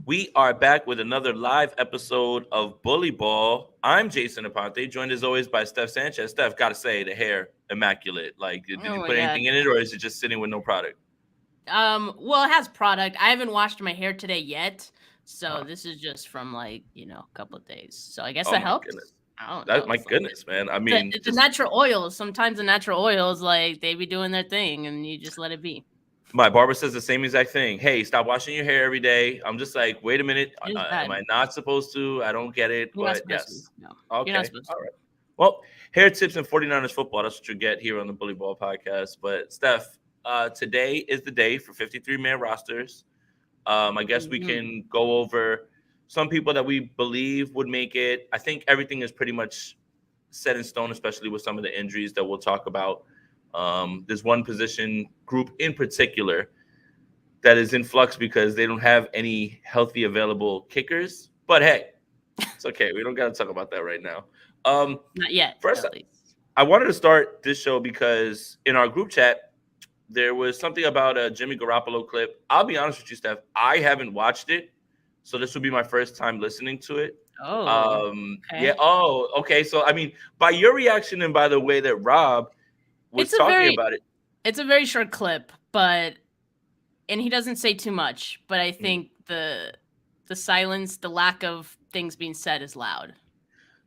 We are back with another live episode of Bully Ball. I'm Jason Aponte, joined as always by Steph Sanchez. Steph, gotta say, the hair immaculate. Like, did Oh you my put god. anything in it, or is it just sitting with no product? Well, it has product. I haven't washed my hair today yet, so Uh, this is just from a couple of days. So I guess oh that my goodness, helps. I don't that know. my It's like goodness, man. I the mean, the just natural oils. Sometimes the natural oils, like they be doing their thing, and you just let it be. my barber says the same exact thing. Hey, stop washing your hair every day. I'm just like, wait a minute, It is am bad. I not supposed to? I don't get it, You're not but supposed to. yes, No, you're not okay, supposed all to. right. Well, hair tips and 49ers football. That's what you get here on the Bully Ball podcast. But Steph, today is the day for 53-man rosters. I guess we Hmm. can go over some people that we believe would make it. I think everything is pretty much set in stone, especially with some of the injuries that we'll talk about. There's one position group in particular that is in flux because they don't have any healthy available kickers. But hey, it's okay. We don't got to talk about that right now. Um, Not yet, First, at least. I wanted to start this show because in our group chat, there was something about a Jimmy Garoppolo clip. I'll be honest with you, Steph. I haven't watched it, so this will be my first time listening to it. Oh, Yeah. okay. Oh, okay. So, I mean, by your reaction and by the way that Rob was It's a talking very about it, it's a very short clip, but and he doesn't say too much. But I mm, think the silence, the lack of things being said, is loud.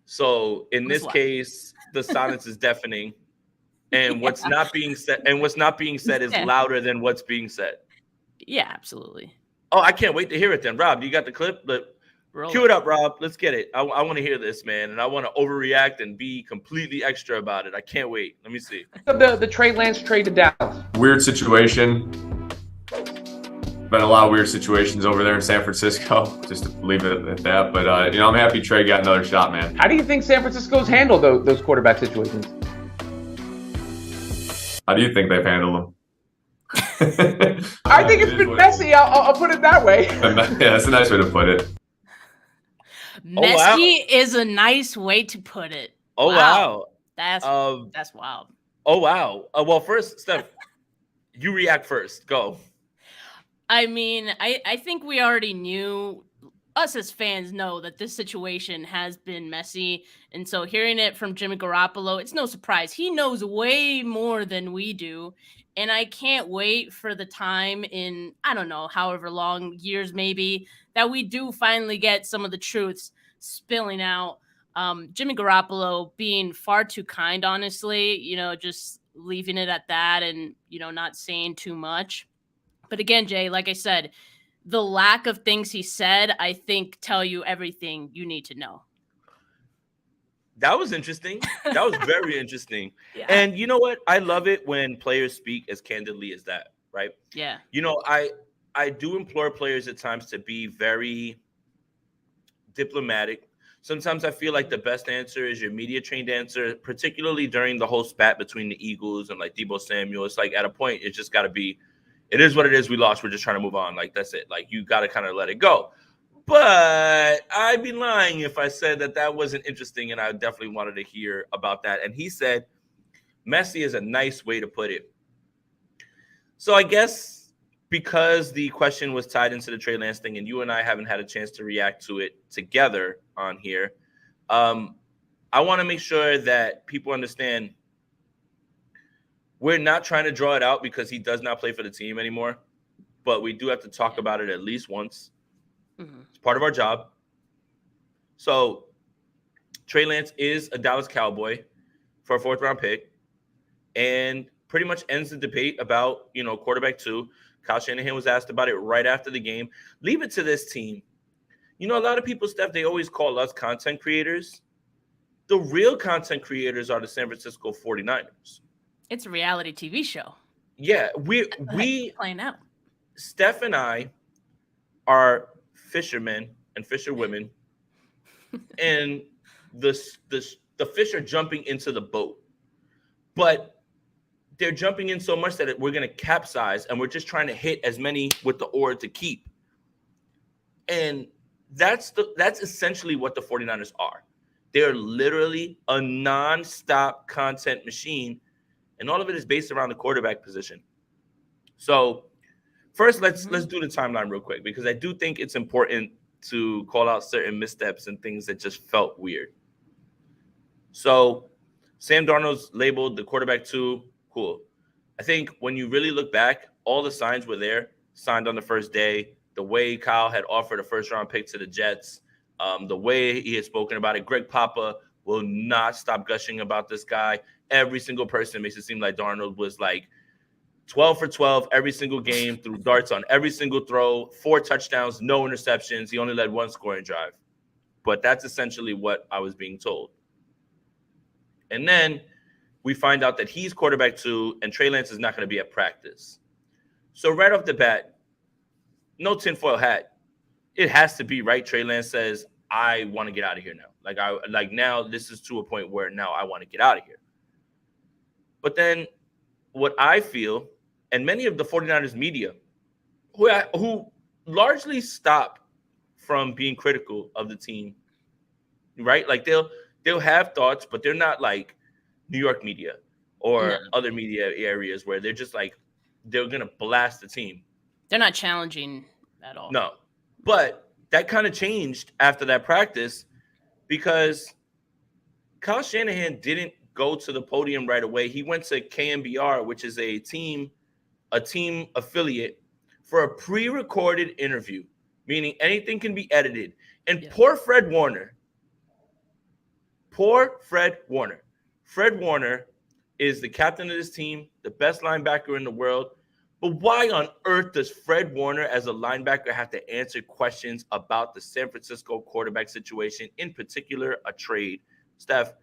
so in That's this why. case, the silence is deafening, and Yeah. what's not being said is Yeah. louder than what's being said. Yeah, absolutely. Oh, I can't wait to hear it then. Rob, you got the clip? But Roll cue it. it up, Rob. Let's get it. I want to hear this, man, and I want to overreact and be completely extra about it. I can't wait. Let me see. Of the Trey Lance trade to Dallas. Weird situation. Been a lot of weird situations over there in San Francisco. Just to leave it at that. But I'm happy Trey got another shot, man. How do you think San Francisco's handled those quarterback situations? How do you think they've handled them? I think it's been messy. I'll put it that way. Yeah, that's a nice way to put it. Oh, wow. Messy is a nice way to put it. Oh wow. That's Um. that's wild. Oh wow. Well, first, Steph, you react first. Go. I mean, I think we already knew, us as fans know that this situation has been messy. And so hearing it from Jimmy Garoppolo, it's no surprise. He knows way more than we do. And I can't wait for the time in, I don't know, however long, years maybe, that we do finally get some of the truths spilling out. Jimmy Garoppolo being far too kind, honestly, just leaving it at that and, not saying too much. But again, Jay, like I said, the lack of things he said, I think, tell you everything you need to know. That was interesting. That was very interesting. Yeah. And you know what? I love it when players speak as candidly as that, right? Yeah. I do implore players at times to be very diplomatic. Sometimes I feel like the best answer is your media trained answer, particularly during the whole spat between the Eagles and like Debo Samuel. It's like at a point, it's just got to be, it is what it is. We lost. We're just trying to move on. Like, that's it. Like, you got to kind of let it go. But I'd be lying if I said that wasn't interesting, and I definitely wanted to hear about that. And he said, messy is a nice way to put it. So I guess because the question was tied into the Trey Lance thing, and you and I haven't had a chance to react to it together on here, I want to make sure that people understand we're not trying to draw it out because he does not play for the team anymore, but we do have to talk about it at least once. Mm-hmm. It's part of our job. So Trey Lance is a Dallas Cowboy for a 4th-round pick and pretty much ends the debate about, quarterback 2. Kyle Shanahan was asked about it right after the game. Leave it to this team. A lot of people, Steph, they always call us content creators. The real content creators are the San Francisco 49ers. It's a reality TV show. Yeah, we playing out. Steph and I are fishermen and fisherwomen, and the fish are jumping into the boat, but they're jumping in so much that we're going to capsize, and we're just trying to hit as many with the oar to keep. And that's essentially what the 49ers are. They're literally a nonstop content machine, and all of it is based around the quarterback position. So First, let's do the timeline real quick, because I do think it's important to call out certain missteps and things that just felt weird. So Sam Darnold's labeled the quarterback 2. Cool. I think when you really look back, all the signs were there, signed on the first day. The way Kyle had offered a first-round pick to the Jets, the way he had spoken about it. Greg Papa will not stop gushing about this guy. Every single person makes it seem like Darnold was like 12 for 12 every single game, threw darts on every single throw, 4 touchdowns, no interceptions. He only led 1 scoring drive. But that's essentially what I was being told. And then we find out that he's quarterback 2 and Trey Lance is not going to be at practice. So right off the bat, no tinfoil hat. It has to be, right? Trey Lance says, I want to get out of here now. Now this is to a point where now I want to get out of here. But then what I feel, and many of the 49ers media, who largely stop from being critical of the team, right? Like they'll have thoughts, but they're not like New York media or other media areas where they're just like, they're going to blast the team. They're not challenging at all. No. But that kind of changed after that practice, because Kyle Shanahan didn't go to the podium right away. He went to KMBR, which is a team affiliate, for a pre-recorded interview, meaning anything can be edited. And poor Fred Warner. Fred Warner is the captain of this team, the best linebacker in the world. But why on earth does Fred Warner as a linebacker have to answer questions about the San Francisco quarterback situation, in particular a trade? Steph,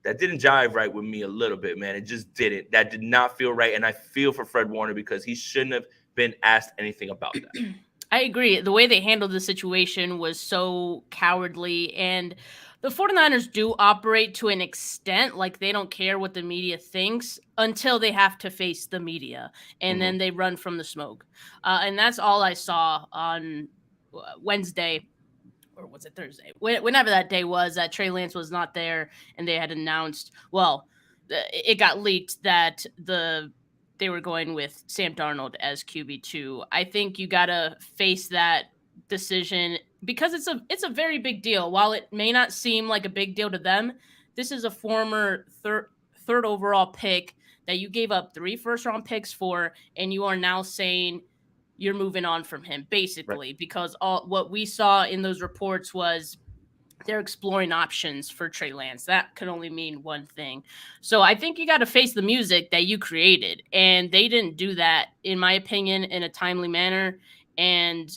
that didn't jive right with me a little bit, man. It just didn't. That did not feel right. And I feel for Fred Warner, because he shouldn't have been asked anything about that. I agree. The way they handled the situation was so cowardly. And the 49ers do operate to an extent, like they don't care what the media thinks until they have to face the media. And then they run from the smoke. And that's all I saw on Wednesday. Or was it Thursday? Whenever that day was, that Trey Lance was not there, and they had announced, it got leaked that they were going with Sam Darnold as QB2. I think you got to face that decision, because it's a very big deal. While it may not seem like a big deal to them, this is a former third overall pick that you gave up 3 first-round picks for, and you are now saying you're moving on from him, basically, right? Because what we saw in those reports was they're exploring options for Trey Lance. That could only mean one thing. So I think you got to face the music that you created, and they didn't do that, in my opinion, in a timely manner. And,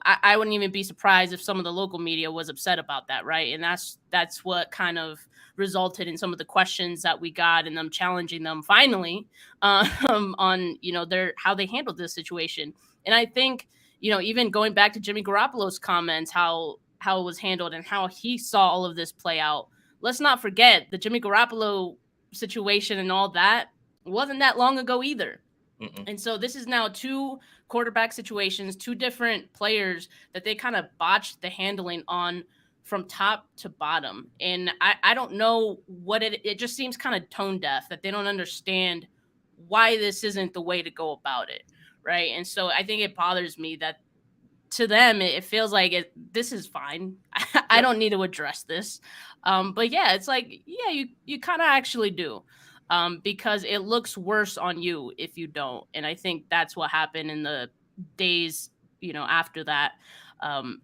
I wouldn't even be surprised if some of the local media was upset about that, right? And that's what kind of resulted in some of the questions that we got, and them challenging them finally on how they handled this situation. And I think even going back to Jimmy Garoppolo's comments, how it was handled and how he saw all of this play out. Let's not forget the Jimmy Garoppolo situation and all that wasn't that long ago either. And so this is now 2 quarterback situations, 2 different players that they kind of botched the handling on from top to bottom. And I don't know what it just seems kind of tone deaf, that they don't understand why this isn't the way to go about it. Right. And so I think it bothers me that to them, it feels like this is fine. I don't need to address this. But yeah, it's like, you kind of actually do. Because it looks worse on you if you don't. And I think that's what happened in the days, after that,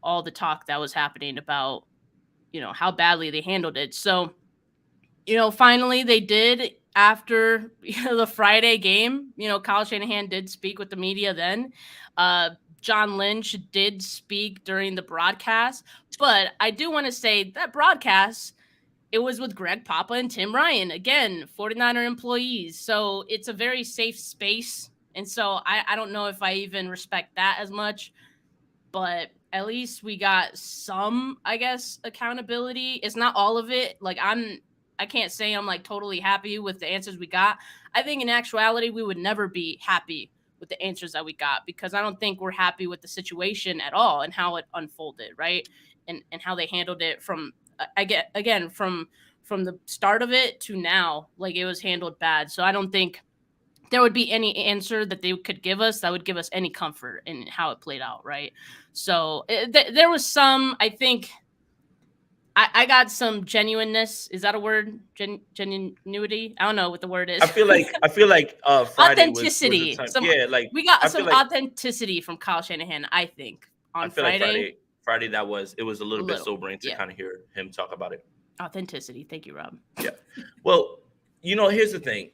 all the talk that was happening about, how badly they handled it. So, finally they did, after the Friday game, Kyle Shanahan did speak with the media then. John Lynch did speak during the broadcast, but I do want to say that broadcast, it was with Greg Papa and Tim Ryan, again, 49er employees. So it's a very safe space. And so I don't know if I even respect that as much, but at least we got some, I guess, accountability. It's not all of it. Like I can't say I'm like totally happy with the answers we got. I think in actuality, we would never be happy with the answers that we got, because I don't think we're happy with the situation at all and how it unfolded, right? And how they handled it from the start of it to now. Like, it was handled bad. So I don't think there would be any answer that they could give us that would give us any comfort in how it played out, right? So there was some, I think, I got some genuineness. Is that a word? Genuinity? I don't know what the word is. I feel like Friday was the authenticity. time. Yeah, like We got I some feel like authenticity from Kyle Shanahan, I think, on I feel Friday. like Friday it was a little bit sobering to yeah. kind of hear him talk about it. Authenticity. Thank you, Rob. Yeah. Well, here's the thing.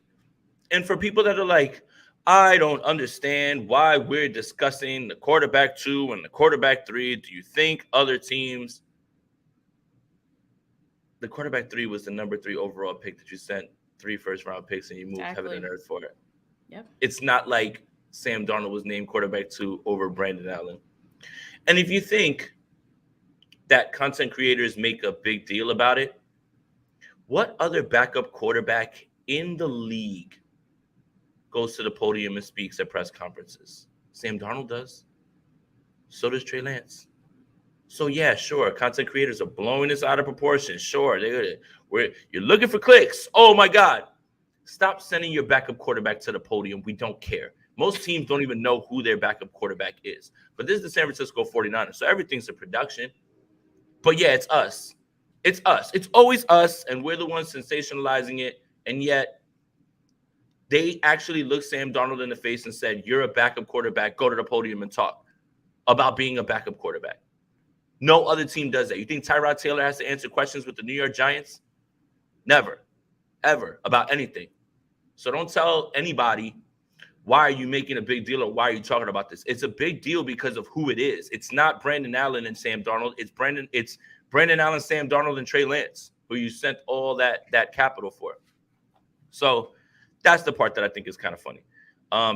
And for people that are like, I don't understand why we're discussing the quarterback 2 and the quarterback 3. Do you think other teams? The quarterback 3 was the number 3 overall pick that you sent 3 first-round picks and you moved heaven and earth for it. Yep. It's not like Sam Darnold was named quarterback 2 over Brandon Allen. And if you think that content creators make a big deal about it, what other backup quarterback in the league goes to the podium and speaks at press conferences? Sam Darnold does. So does Trey Lance. So yeah, sure, content creators are blowing this out of proportion. Sure, you're looking for clicks. Oh my God. Stop sending your backup quarterback to the podium. We don't care. Most teams don't even know who their backup quarterback is. But this is the San Francisco 49ers, so everything's a production. But yeah, it's us. It's us. It's always us, and we're the ones sensationalizing it. And yet, they actually looked Sam Darnold in the face and said, you're a backup quarterback. Go to the podium and talk about being a backup quarterback. No other team does that. You think Tyrod Taylor has to answer questions with the New York Giants? Never, ever, about anything. So don't tell anybody, why are you making a big deal or why are you talking about this? It's a big deal because of who it is. It's not Brandon Allen and Sam Darnold. It's Brandon Allen, Sam Darnold, and Trey Lance, who you sent all that capital for. So that's the part that I think is kind of funny.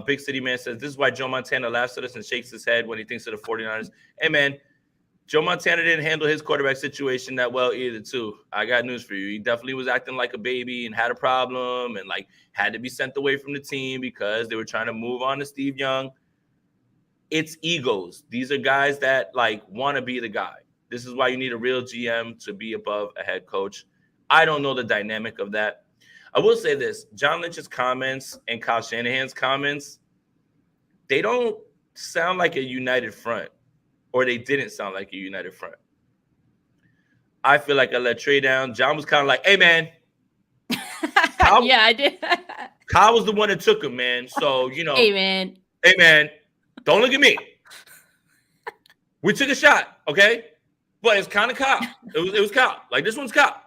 Big City Man says, this is why Joe Montana laughs at us and shakes his head when he thinks of the 49ers. Hey, man, Joe Montana didn't handle his quarterback situation that well either, too. I got news for you. He definitely was acting like a baby and had a problem and, had to be sent away from the team because they were trying to move on to Steve Young. It's egos. These are guys that, want to be the guy. This is why you need a real GM to be above a head coach. I don't know the dynamic of that. I will say this. John Lynch's comments and Kyle Shanahan's comments, they don't sound like a united front. Or they didn't sound like a united front. I feel like I let Trey down. John was kind of like, hey, man. Kyle, yeah, I did. Kyle was the one that took him, man. So, Hey, man. Hey, man. Don't look at me. We took a shot, okay? But it's kind of Kyle. It was Kyle. This one's Kyle.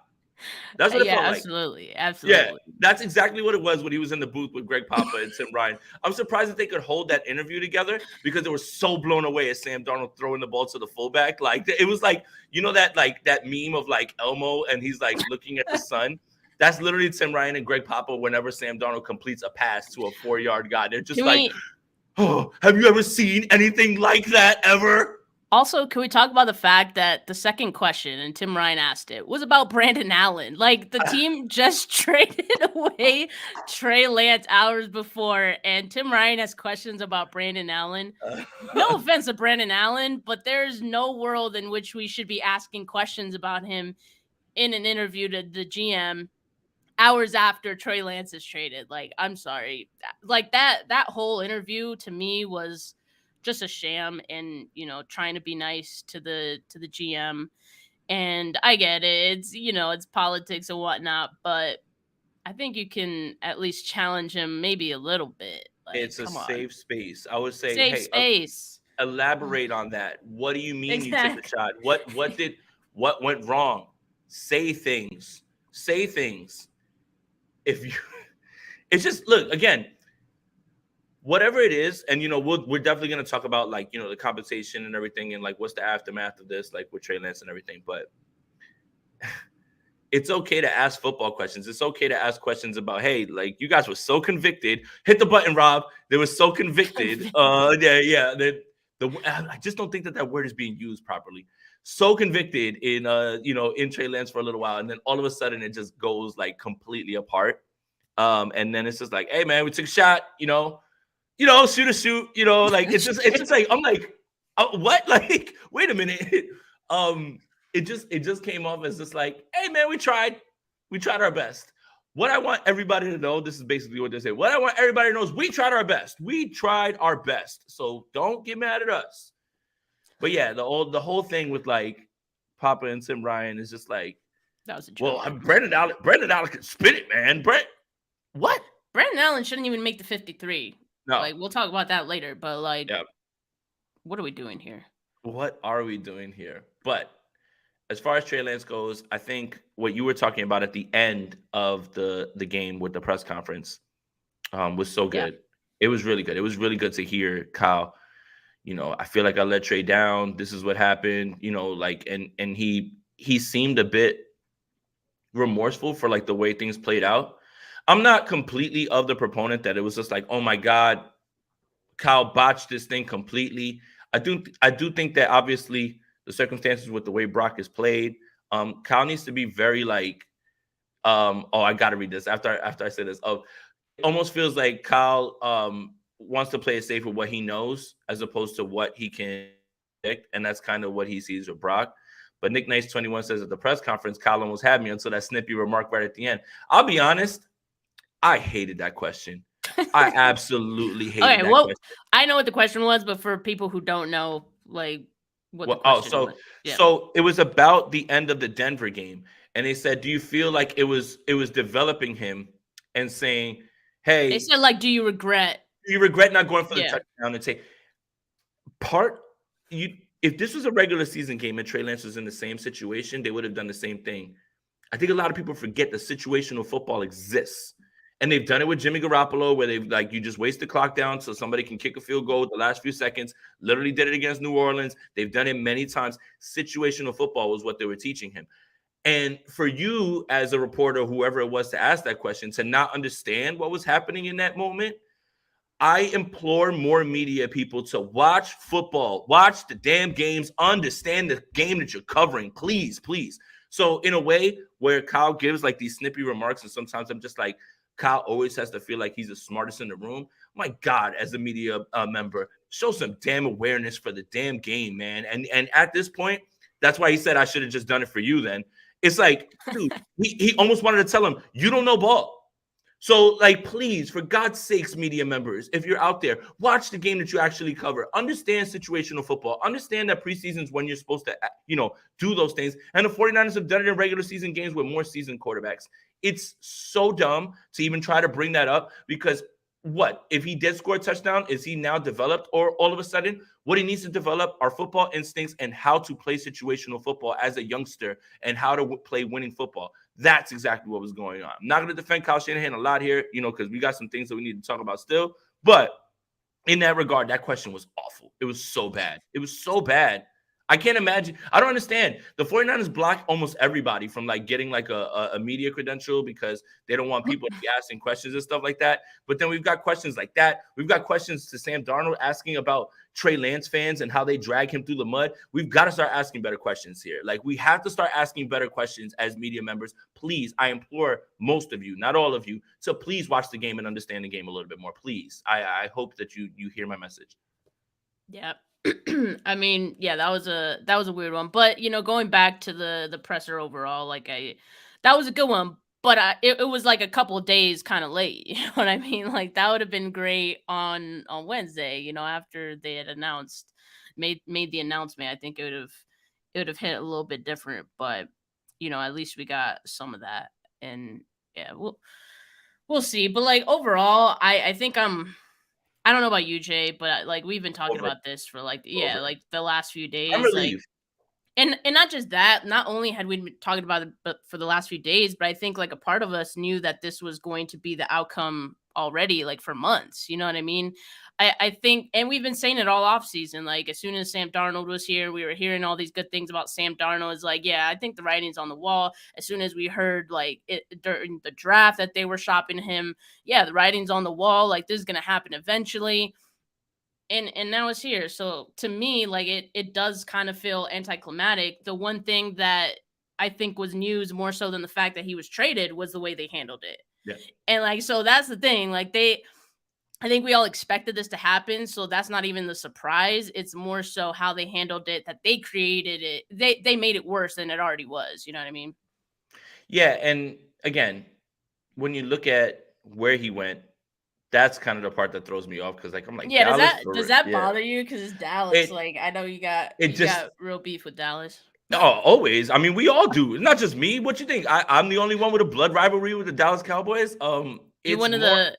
That's what it felt like. Absolutely. Yeah, that's exactly what it was when he was in the booth with Greg Papa and Tim Ryan. I'm surprised that they could hold that interview together because they were so blown away at Sam Darnold throwing the ball to the fullback. It was that that meme of Elmo and he's looking at the sun. That's literally Tim Ryan and Greg Papa whenever Sam Darnold completes a pass to a 4-yard guy. They're just oh, have you ever seen anything like that ever? Also, can we talk about the fact that the second question, and Tim Ryan asked it, was about Brandon Allen? The team just traded away Trey Lance hours before, and Tim Ryan has questions about Brandon Allen. No offense to Brandon Allen, but there's no world in which we should be asking questions about him in an interview to the GM hours after Trey Lance is traded. I'm sorry. That whole interview to me was just a sham and, trying to be nice to the GM. And I get it. It's, it's politics and whatnot, but I think you can at least challenge him maybe a little bit. It's a safe space. I would say, safe space. Elaborate on that. What do you mean you took the shot? What went wrong? Say things. It's just, look, again, whatever it is, and we're definitely going to talk about the compensation and everything and what's the aftermath of this with Trey Lance and everything, but it's okay to ask football questions. It's okay to ask questions about, hey, you guys were so convicted. Hit the button, Rob. They were so convicted. I just don't think that word is being used properly. So convicted in in Trey Lance for a little while, and then all of a sudden it just goes completely apart. And then it's just hey man, we took a shot, shoot a shoot, it's just I'm what? Wait a minute. It just came off as just hey man, we tried our best. What I want everybody to know, this is basically what they say. What I want everybody to know is we tried our best. We tried our best. So don't get mad at us. But yeah, the whole thing with like Papa and Tim Ryan is just like, That was a joke. well, Brandon Allen can spit it, man. What? Brandon Allen shouldn't even make the 53. No. Like, we'll talk about that later. But like, Yeah. what are we doing here? What are we doing here? But as far as Trey Lance goes, I think what you were talking about at the end of the game with the press conference was so good. Yeah. It was really good. It was really good to hear Kyle. I feel like I let Trey down. This is what happened. Like, and he seemed a bit remorseful for like the way things played out. I'm not completely of the proponent that it was just like, oh my God, Kyle botched this thing completely. I do think that obviously the circumstances with the way Brock is played, Kyle needs to be very like, I got to read this after I say this. It almost feels like Kyle wants to play it safe with what he knows as opposed to what he can predict, and that's kind of what he sees with Brock. But Nick Nice 21 says at the press conference, Kyle almost had me until that snippy remark right at the end. I'll be honest, I hated that question. I absolutely hated that question. I know what the question was, but for people who don't know, like what the question was. Yeah. So it was about the end of the Denver game, and they said, "Do you feel like it was developing him?" And saying, "Hey," they said, "Like, do you regret not going for the touchdown?" And say, if this was a regular season game and Trey Lance was in the same situation, they would have done the same thing. I think a lot of people forget that situational football exists. And they've done it with Jimmy Garoppolo, where they've like, you just waste the clock down so somebody can kick a field goal with the last few seconds. Literally did it against New Orleans. They've done it many times. Situational football was what they were teaching him. And for you as a reporter, whoever it was to ask that question, to not understand what was happening in that moment, I implore more media people to watch football, watch the damn games, understand the game that you're covering, please, please. So in a way where Kyle gives like these snippy remarks, and sometimes I'm just like, Kyle always has to feel like he's the smartest in the room. My God, as a media member, show some damn awareness for the damn game, man. And at this point, that's why he said I should have just done it for you then. It's like, dude, he almost wanted to tell him, you don't know ball. So, like, please, for God's sakes, media members, if you're out there, watch the game that you actually cover. Understand situational football. Understand that preseason is when you're supposed to, do those things. And the 49ers have done it in regular season games with more seasoned quarterbacks. It's so dumb to even try to bring that up because what? If he did score a touchdown, is he now developed? Or all of a sudden, what he needs to develop are football instincts and how to play situational football as a youngster and how to play winning football. That's exactly what was going on. I'm not going to defend Kyle Shanahan a lot here, because we got some things that we need to talk about still. But in that regard, that question was awful. It was so bad. It was so bad. I can't imagine. I don't understand. The 49ers block almost everybody from like getting like a media credential because they don't want people to be asking questions and stuff like that. But then we've got questions like that. We've got questions to Sam Darnold asking about Trey Lance fans and how they drag him through the mud. We've got to start asking better questions here. Like, we have to start asking better questions as media members. Please, I implore most of you, not all of you, to please watch the game and understand the game a little bit more. Please. I hope that you hear my message. Yeah. I mean, yeah, that was a weird one, but going back to the presser overall, that was a good one, but it was like a couple of days kind of late. You know what I mean? Like, that would have been great on Wednesday. After they had made the announcement, I think it would have hit a little bit different, but at least we got some of that, and yeah, we'll see. But like overall, I think I don't know about you, Jay, but like we've been talking about this for like the last few days. I'm relieved. And not just that, not only had we been talking about it but for the last few days, but I think like a part of us knew that this was going to be the outcome already, like for months. You know what I mean? I think, and we've been saying it all off season. Like, as soon as Sam Darnold was here, we were hearing all these good things about Sam Darnold. It's like, yeah, I think the writing's on the wall. As soon as we heard like it during the draft that they were shopping him, yeah, the writing's on the wall. Like, this is gonna happen eventually. And now it's here. So to me, like it does kind of feel anticlimactic. The one thing that I think was news more so than the fact that he was traded was the way they handled it. Yeah. And like, so that's the thing. Like I think we all expected this to happen. So that's not even the surprise. It's more so how they handled it, that they created it. They made it worse than it already was. You know what I mean? Yeah. And again, when you look at where he went, that's kind of the part that throws me off because, like, I'm like, Yeah, Dallas does that yeah. bother you? Because it's Dallas. It Like, I know you got just real beef with Dallas. oh, always. I mean, we all do. It's not just me. What you think? I'm the only one with a blood rivalry with the Dallas Cowboys. You It's one of more.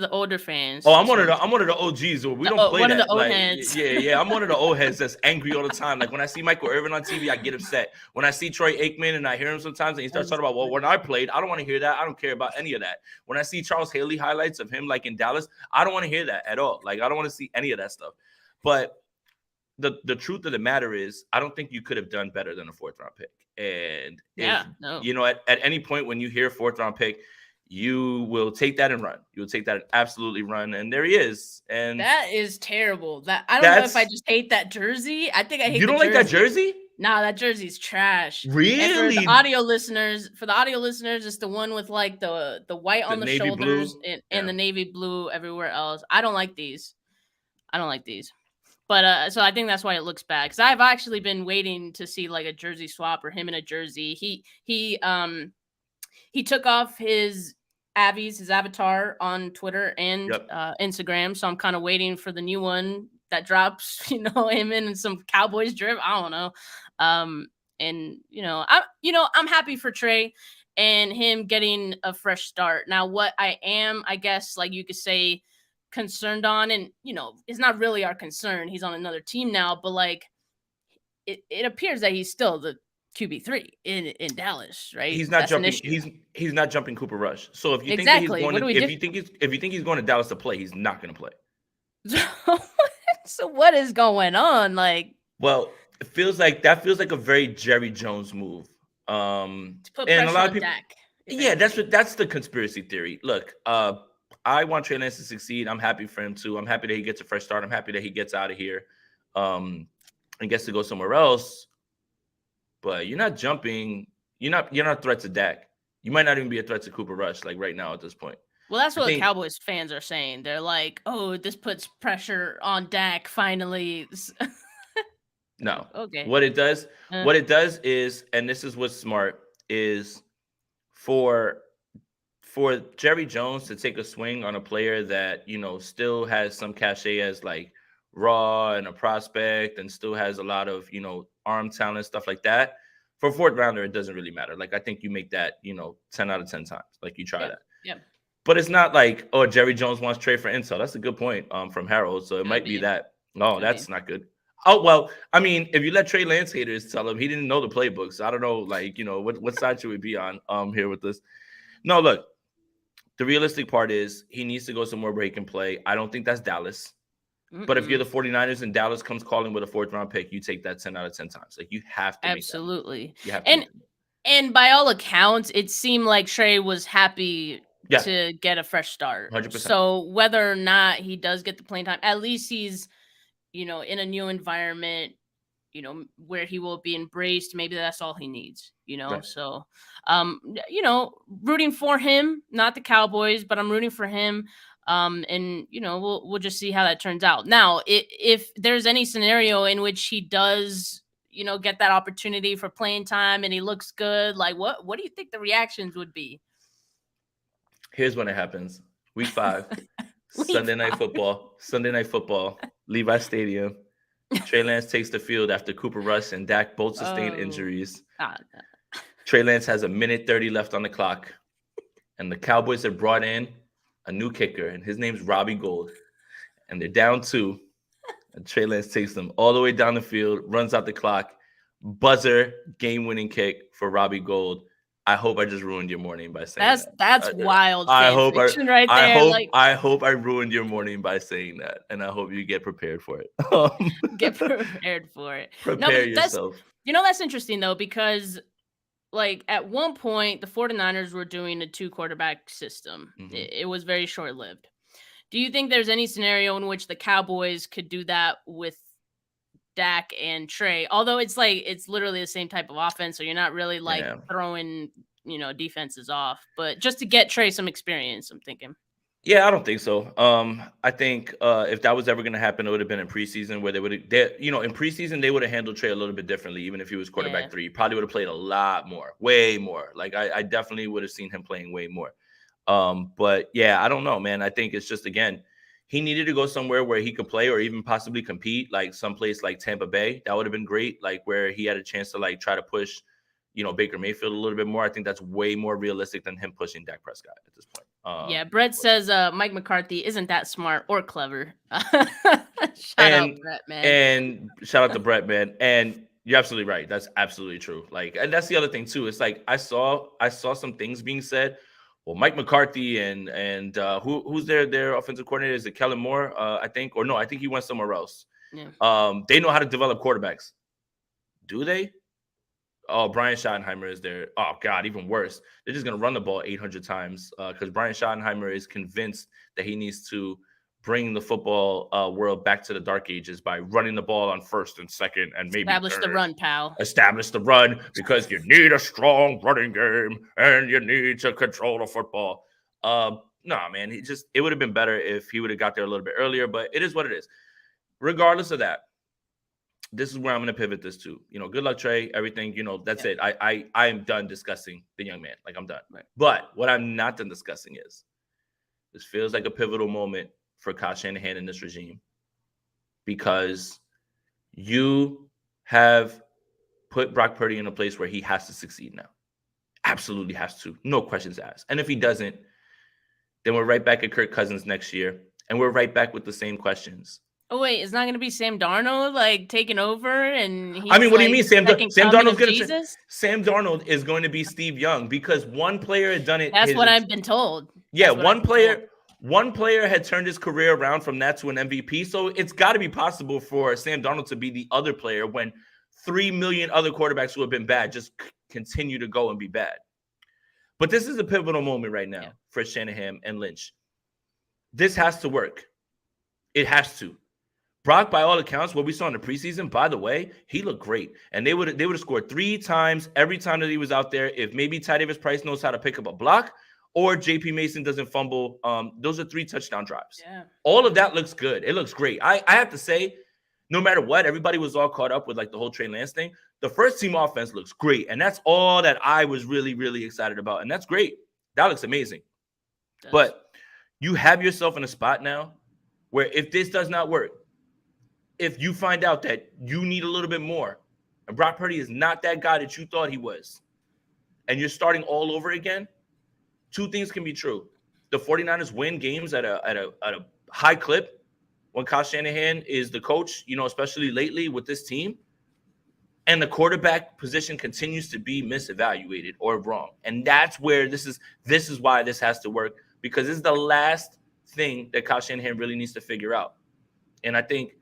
the older fans. Oh, That's what I'm I'm one of the OGs. Or we saying. don't play One of the that. old Like, heads. yeah. I'm one of the old heads that's angry all the time. Like when I see Michael Irvin on TV, I get upset. When I see Troy Aikman and I hear him sometimes, and he starts talking about, well, when I played, I don't want to hear that. I don't care about any of that. When I see Charles Haley highlights of him like in Dallas, I don't want to hear that at all. Like I don't want to see any of that stuff. But the truth of the matter is, I don't think you could have done better than a 4th round pick. And you know, at any point when you hear 4th round pick, you will take that and run. You will take that and absolutely run. And there he is. And that is terrible. That I don't know if I just hate that jersey. I think I hate. You don't like that jersey? Nah, that jersey's trash. Really? And for the audio listeners, it's the one with like the white on the shoulders and the navy blue everywhere else. I don't like these. But so I think that's why it looks bad. Because I've actually been waiting to see like a jersey swap or him in a jersey. He took off his avatar on Twitter and Instagram. So I'm kind of waiting for the new one that drops, him in some Cowboys drip. I don't know. And I'm happy for Trey and him getting a fresh start. Now, what I am, I guess, like you could say, concerned on, and it's not really our concern. He's on another team now, but like it appears that he's still the QB3 in Dallas, right? He's not jumping. He's not jumping Cooper Rush. So if you think that he's going to, if you think he's going to Dallas to play, he's not going to play. So what is going on? Like, well, it feels like a very Jerry Jones move. To put pressure and a lot of people, Dak, that's the conspiracy theory. Look, I want Trey Lance to succeed. I'm happy for him too. I'm happy that he gets a fresh start. I'm happy that he gets out of here, and gets to go somewhere else. But you're not jumping. You're not a threat to Dak. You might not even be a threat to Cooper Rush, like right now at this point. Well, that's what the Cowboys fans are saying. They're like, "Oh, this puts pressure on Dak finally." No. Okay. What it does is, and this is what's smart, is for Jerry Jones to take a swing on a player that, still has some cachet as like raw and a prospect and still has a lot of, arm talent, stuff like that. For a 4th rounder, it doesn't really matter. Like, I think you make that, 10 out of 10 times. Like, you try that. Yeah. But it's not like, oh, Jerry Jones wants Trey for intel. That's a good point from Harold. So it might be that. No, that's not good. Oh, well, I mean, if you let Trey Lance haters tell him he didn't know the playbook. So I don't know, like, what side should we be on here with this? No, look, the realistic part is he needs to go somewhere where he can play. I don't think that's Dallas. But if you're the 49ers and Dallas comes calling with a 4th round pick, you take that 10 out of 10 times. Like, you have to. Absolutely. You have to. And by all accounts, it seemed like Trey was happy to get a fresh start. 100%. So whether or not he does get the playing time, at least he's, in a new environment, where he will be embraced. Maybe that's all he needs, Right. So, rooting for him, not the Cowboys, but I'm rooting for him. And we'll just see how that turns out. Now, if there's any scenario in which he does, get that opportunity for playing time and he looks good, like what do you think the reactions would be? Here's when it happens. Week 5, Sunday Night Football, Levi Stadium. Trey Lance takes the field after Cooper Rush and Dak both sustained injuries. Trey Lance has 1:30 left on the clock, and the Cowboys have brought in a new kicker, and his name's Robbie Gould. And they're down 2, and Trey Lance takes them all the way down the field, runs out the clock, buzzer, game-winning kick for Robbie Gould. I hope I just ruined your morning by saying that's wild. I hope I ruined your morning by saying that, and I hope you get prepared for it. Get prepared for it. Prepare yourself. That's interesting though, because like at one point the 49ers were doing a 2-quarterback system. Mm-hmm. It was very short-lived. Do you think there's any scenario in which the Cowboys could do that with Dak and Trey? Although it's literally the same type of offense, so you're not really throwing, defenses off. But just to get Trey some experience, I'm thinking. Yeah, I don't think so. I think if that was ever going to happen, it would have been in preseason where in preseason they would have handled Trey a little bit differently. Even if he was quarterback 3, he probably would have played a lot more, way more. Like I definitely would have seen him playing way more. But yeah, I don't know, man. I think it's just, again, he needed to go somewhere where he could play or even possibly compete, like someplace like Tampa Bay. That would have been great, like where he had a chance to like try to push, Baker Mayfield a little bit more. I think that's way more realistic than him pushing Dak Prescott at this point. Yeah, Brett says Mike McCarthy isn't that smart or clever. Shout out Brett, man. And shout out to Brett, man. And you're absolutely right. That's absolutely true. Like, and that's the other thing too. It's like I saw some things being said. Well, Mike McCarthy and who's their offensive coordinator? Is it Kellen Moore? I think, or no, I think he went somewhere else. Yeah. They know how to develop quarterbacks. Do they? Oh, Brian Schottenheimer is there. Oh, God, even worse. They're just going to run the ball 800 times because Brian Schottenheimer is convinced that he needs to bring the football world back to the dark ages by running the ball on first and second and maybe establish third. The run, pal. Establish the run because you need a strong running game and you need to control the football. No, man, it would have been better if he would have got there a little bit earlier, but it is what it is. Regardless of that, this is where I'm going to pivot this to. Good luck, Trey. Everything, that's it. I am done discussing the young man. Like, I'm done. Right. But what I'm not done discussing is this feels like a pivotal moment for Kyle Shanahan in this regime because you have put Brock Purdy in a place where he has to succeed now. Absolutely has to. No questions asked. And if he doesn't, then we're right back at Kirk Cousins next year, and we're right back with the same questions. Oh, wait, it's not going to be Sam Darnold, like, taking over? And what do you mean Sam Darnold's going to Sam Darnold is going to be Steve Young because one player had done it. That's what I've been told. Yeah, one player had turned his career around from that to an MVP. So it's got to be possible for Sam Darnold to be the other player when 3 million other quarterbacks who have been bad just continue to go and be bad. But this is a pivotal moment right now for Shanahan and Lynch. This has to work. It has to. Brock, by all accounts, what we saw in the preseason, by the way, he looked great. And they would have scored 3 times every time that he was out there. If maybe Ty Davis Price knows how to pick up a block or JP Mason doesn't fumble, those are 3 touchdown drives. Yeah. All of that looks good. It looks great. I have to say, no matter what, everybody was all caught up with like the whole Trey Lance thing. The first team offense looks great. And that's all that I was really, really excited about. And that's great. That looks amazing. But you have yourself in a spot now where if this does not work, if you find out that you need a little bit more and Brock Purdy is not that guy that you thought he was, and you're starting all over again, 2 things can be true. The 49ers win games at a high clip when Kyle Shanahan is the coach, especially lately with this team, and the quarterback position continues to be misevaluated or wrong. And that's where this is why this has to work, because this is the last thing that Kyle Shanahan really needs to figure out. And I think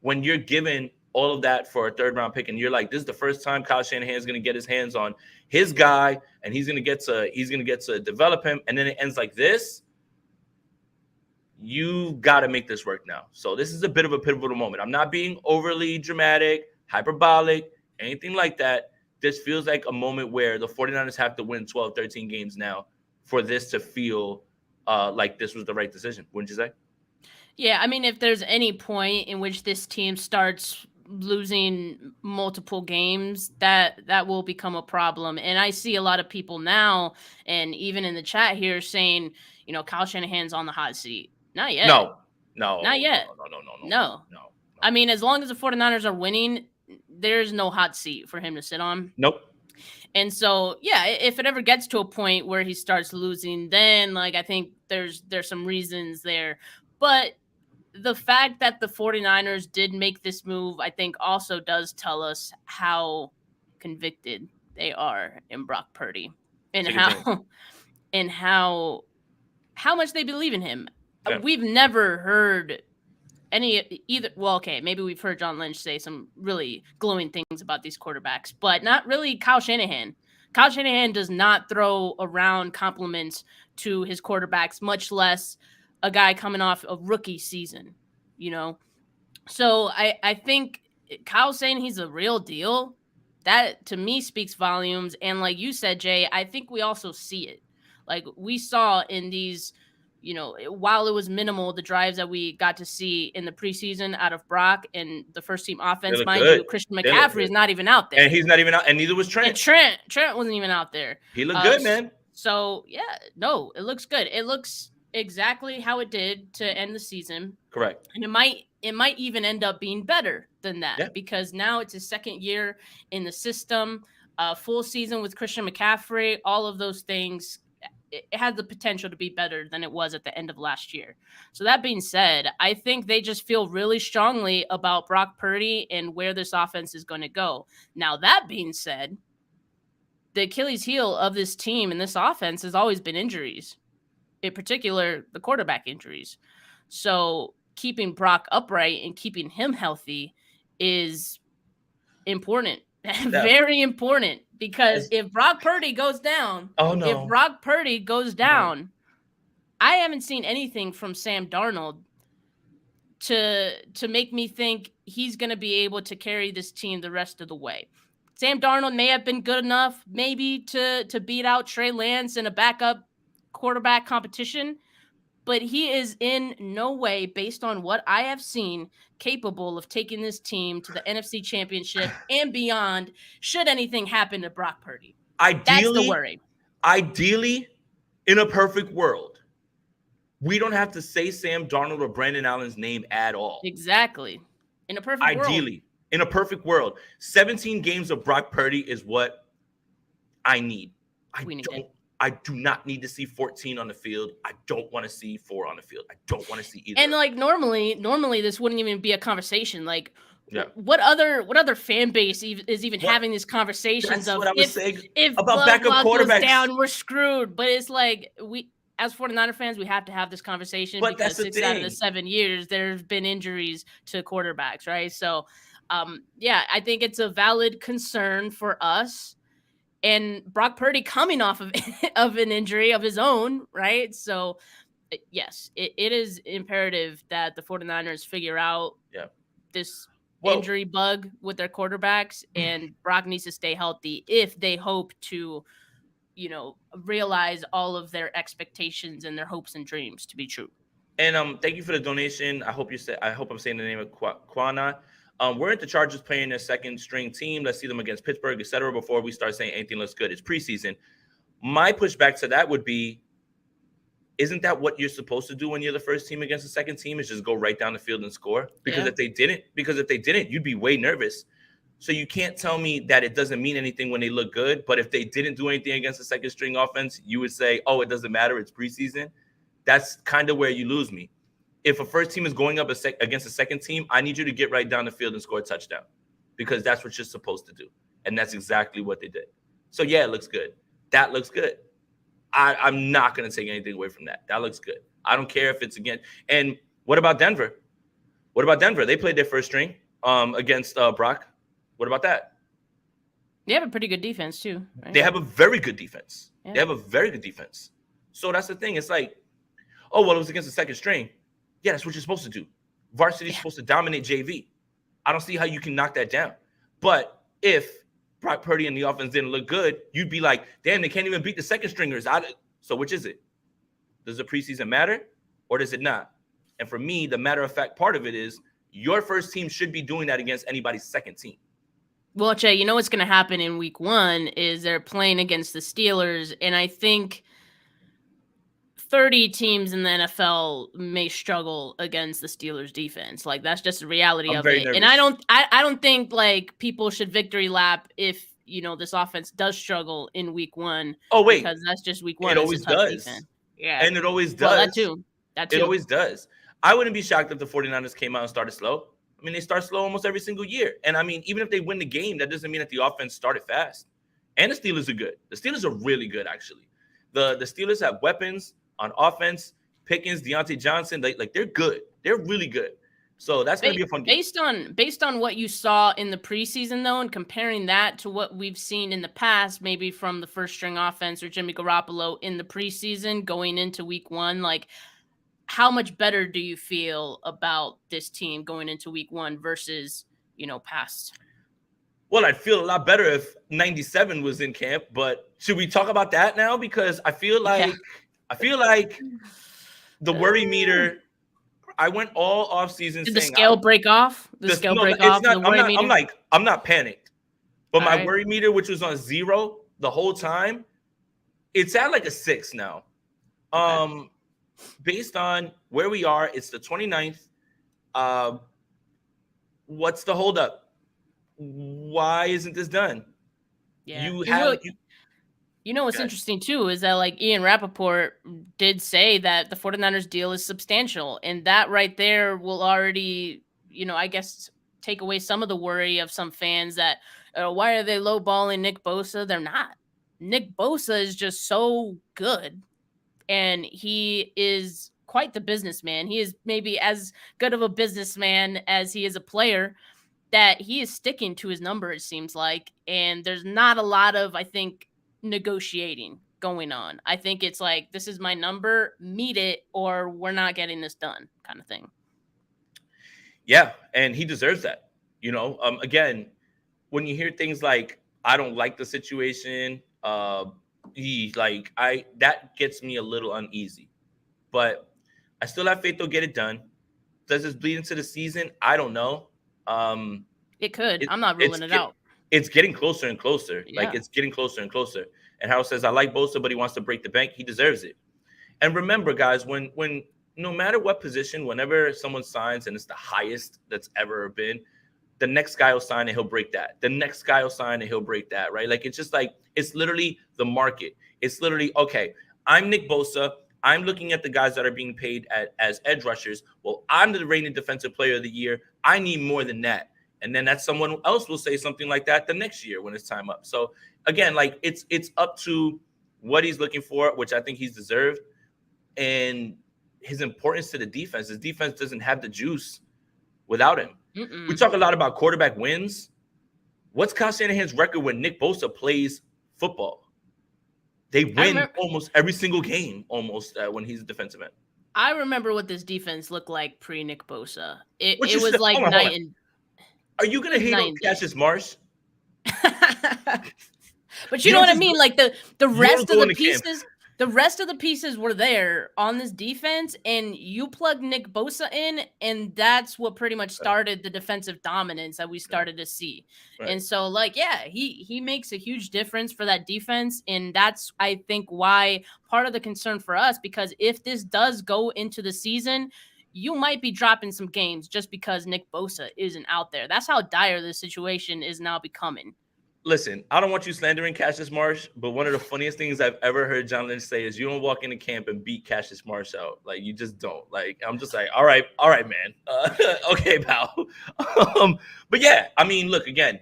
when you're given all of that for a 3rd-round pick, and you're like, this is the first time Kyle Shanahan is going to get his hands on his guy, and he's going to get to develop him, and then it ends like this, you got to make this work now. So this is a bit of a pivotal moment. I'm not being overly dramatic, hyperbolic, anything like that. This feels like a moment where the 49ers have to win 12, 13 games now for this to feel like this was the right decision. Wouldn't you say? Yeah, I mean, if there's any point in which this team starts losing multiple games, that will become a problem. And I see a lot of people now, and even in the chat here, saying, Kyle Shanahan's on the hot seat. Not yet. No. Not yet. No. I mean, as long as the 49ers are winning, there's no hot seat for him to sit on. Nope. And so, yeah, if it ever gets to a point where he starts losing, then, like, I think there's some reasons there. But the fact that the 49ers did make this move, I think also does tell us how convicted they are in Brock Purdy and how much they believe in him. Yeah. We've never heard maybe we've heard John Lynch say some really glowing things about these quarterbacks, but not really Kyle Shanahan. Kyle Shanahan does not throw around compliments to his quarterbacks, much less a guy coming off a rookie season, So I think Kyle saying he's a real deal, that to me speaks volumes. And like you said, Jay, I think we also see it. Like we saw in these, while it was minimal, the drives that we got to see in the preseason out of Brock and the first team offense, mind you, Christian McCaffrey is not even out there. And he's not even out, and neither was Trent. And Trent wasn't even out there. He looked good, man. So no, it looks good. It looks exactly how it did to end the season. Correct. And it might even end up being better than that Yeah. because now it's his second year in the system, full season with Christian McCaffrey, all of those things. It has the potential to be better than it was at the end of last year. So that being said, I think they just feel really strongly about Brock Purdy and where this offense is going to go. Now, that being said, the Achilles heel of this team and this offense has always been injuries, in particular, the quarterback injuries. So keeping Brock upright and keeping him healthy is important. Very important. Because if Brock Purdy goes down, I haven't seen anything from Sam Darnold to make me think he's going to be able to carry this team the rest of the way. Sam Darnold may have been good enough maybe to beat out Trey Lance in a backup quarterback competition, but he is in no way, based on what I have seen, capable of taking this team to the NFC Championship and beyond should anything happen to Brock Purdy. That's the worry. Ideally, in a perfect world, we don't have to say Sam Darnold or Brandon Allen's name at all. Exactly. In a perfect world. Ideally, in a perfect world, 17 games of Brock Purdy is what I need. I do not need to see 14 on the field. I don't want to see 4 on the field. I don't want to see either. And like normally this wouldn't even be a conversation. Like, what other fan base is even having these conversations of if about backup quarterbacks goes down, we're screwed. But it's like we, as 49er fans, we have to have this conversation because 6 out of the 7 years there's been injuries to quarterbacks, right? So, I think it's a valid concern for us. And Brock Purdy coming off of an injury of his own, right? So, yes, it is imperative that the 49ers figure out this injury bug with their quarterbacks, and Brock needs to stay healthy if they hope to, realize all of their expectations and their hopes and dreams to be true. And thank you for the donation. I hope I'm saying the name of Kwana. We're into Chargers playing their second string team. Let's see them against Pittsburgh, etc. before we start saying anything looks good. It's preseason. My pushback to that would be, isn't that what you're supposed to do when you're the first team against the second team, is just go right down the field and score? Because if they didn't, you'd be way nervous. So you can't tell me that it doesn't mean anything when they look good. But if they didn't do anything against the second string offense, you would say, oh, it doesn't matter, it's preseason. That's kind of where you lose me. If a first team is going up against a second team, I need you to get right down the field and score a touchdown, because that's what you're supposed to do. And that's exactly what they did. So, it looks good. That looks good. I'm not going to take anything away from that. That looks good. I don't care if it's again. And what about Denver? They played their first string against Brock. What about that? They have a pretty good defense, too. Right? They have a very good defense. Yeah. They have a very good defense. So that's the thing. It's like, oh, well, it was against the second string. Yeah, that's what you're supposed to do. Varsity is supposed to dominate JV. I don't see how you can knock that down. But if Brock Purdy and the offense didn't look good, you'd be like, damn, they can't even beat the second stringers. So which is it? Does the preseason matter or does it not? And for me, the matter-of-fact part of it is your first team should be doing that against anybody's second team. Well, Jay, you know what's going to happen in week 1 is they're playing against the Steelers, and I think 30 teams in the NFL may struggle against the Steelers defense. Like, that's just the reality of it. Nervous. And I don't think like people should victory lap if, this offense does struggle in week 1. Oh, wait. Because that's just week 1. It always does. Defense. Yeah. And it always does. Well, that too. It always does. I wouldn't be shocked if the 49ers came out and started slow. I mean, they start slow almost every single year. And I mean, even if they win the game, that doesn't mean that the offense started fast. And the Steelers are good. The Steelers are really good, actually. The Steelers have weapons on offense. Pickens, Deontay Johnson, they're good. They're really good. So that's going to be a fun game. Based on what you saw in the preseason, though, and comparing that to what we've seen in the past, maybe from the first string offense or Jimmy Garoppolo in the preseason going into week 1, like, how much better do you feel about this team going into week 1 versus, past? Well, I'd feel a lot better if 97 was in camp, but should we talk about that now? Because I feel like the worry meter, I went all off season. Did the scale break off? I'm not panicked. But all my right. worry meter, which was on 0 the whole time, It's at like a 6 now. Okay. Based on where we are, it's the 29th. What's the holdup? Why isn't this done? Yeah. You have You know what's Okay. interesting too is that like Ian Rappaport did say that the 49ers deal is substantial, and that right there will already, I guess take away some of the worry of some fans that why are they lowballing Nick Bosa? They're not. Nick Bosa is just so good, and he is quite the businessman. He is maybe as good of a businessman as he is a player, that he is sticking to his number, it seems like. And there's not a lot of, I think, negotiating going on. I think it's like, this is my number, meet it, or we're not getting this done kind of thing. Yeah, and he deserves that. Again, when you hear things like, I don't like the situation, that gets me a little uneasy. But I still have faith they'll get it done. Does this bleed into the season? I don't know. It could. I'm not ruling it out. It's getting closer and closer. Yeah. Like, it's getting closer and closer. And Harold says, I like Bosa, but he wants to break the bank. He deserves it. And remember, guys, when no matter what position, whenever someone signs and it's the highest that's ever been, the next guy will sign and he'll break that. The next guy will sign and he'll break that, right? Like, it's just like, it's literally the market. It's literally, okay, I'm Nick Bosa. I'm looking at the guys that are being paid as edge rushers. Well, I'm the reigning defensive player of the year. I need more than that. And then that someone else will say something like that the next year when it's time up. So again, like, it's up to what he's looking for, which I think he's deserved, and his importance to the defense. His defense doesn't have the juice without him. Mm-mm. We talk a lot about quarterback wins. What's Kyle Shanahan's record when Nick Bosa plays football? They win almost every single game, when he's a defensive end. I remember what this defense looked like pre-Nick Bosa. It Which is was still- like hold on. night and Are you going to hate on Cassius Marsh? But You you know don't what I just mean? go- Like the rest go of the into camp. pieces, the rest of the pieces were there on this defense, and you plug Nick Bosa in, and that's what pretty much started the defensive dominance that we started to see. Right. And so, like, yeah, he makes a huge difference for that defense, and that's, I think, why part of the concern for us, because if this does go into the season, you might be dropping some games just because Nick Bosa isn't out there. That's how dire this situation is now becoming. Listen, I don't want you slandering Cassius Marsh, but one of the funniest things I've ever heard John Lynch say is you don't walk into camp and beat Cassius Marsh out. Like, you just don't. Like, I'm just like, all right, man. Okay, pal. But yeah, I mean, look, again,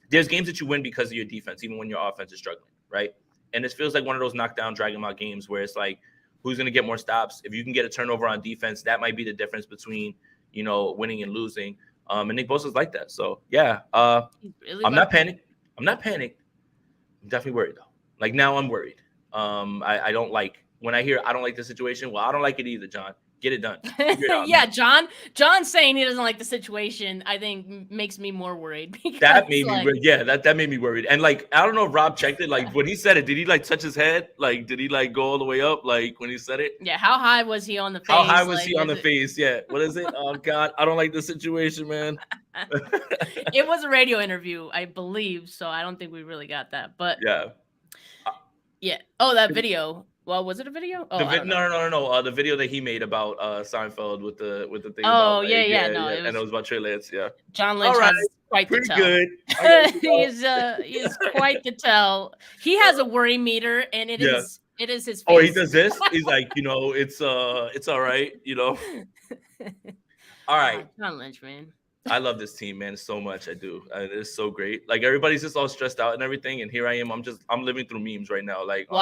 there's games that you win because of your defense, even when your offense is struggling, right? And this feels like one of those knockdown, drag 'em out games where it's like, who's going to get more stops? If you can get a turnover on defense, that might be the difference between, winning and losing. And Nick Bosa's like that. So, yeah, I'm not panicked. I'm definitely worried, though. Like, now I'm worried. I don't like when I hear I don't like the situation. Well, I don't like it either, John. Get it done. Yeah, John saying he doesn't like the situation, I think makes me more worried. That made me worried. Yeah, that made me worried. And like, I don't know if Rob checked it. Like, when he said it, did he like touch his head? Like, did he like go all the way up? Like, when he said it? Yeah, how high was he on the face? How high was he on the face? Yeah. What is it? Oh God, I don't like the situation, man. It was a radio interview, I believe, so I don't think we really got that. But yeah. Oh, that video. Well, was it a video? Oh, no. The video that he made about Seinfeld with the thing. Oh, about, like, yeah. And it was about Trey Lance. Yeah. John Lynch has quite the tell. Good. He is quite the tell. He has a worry meter, and it is his face. Oh, he does this. He's like, it's all right. All right. John Lynch, man. I love this team, man, so much. I do. It's so great. Like, everybody's just all stressed out and everything, and here I am. I'm living through memes right now. Like, well,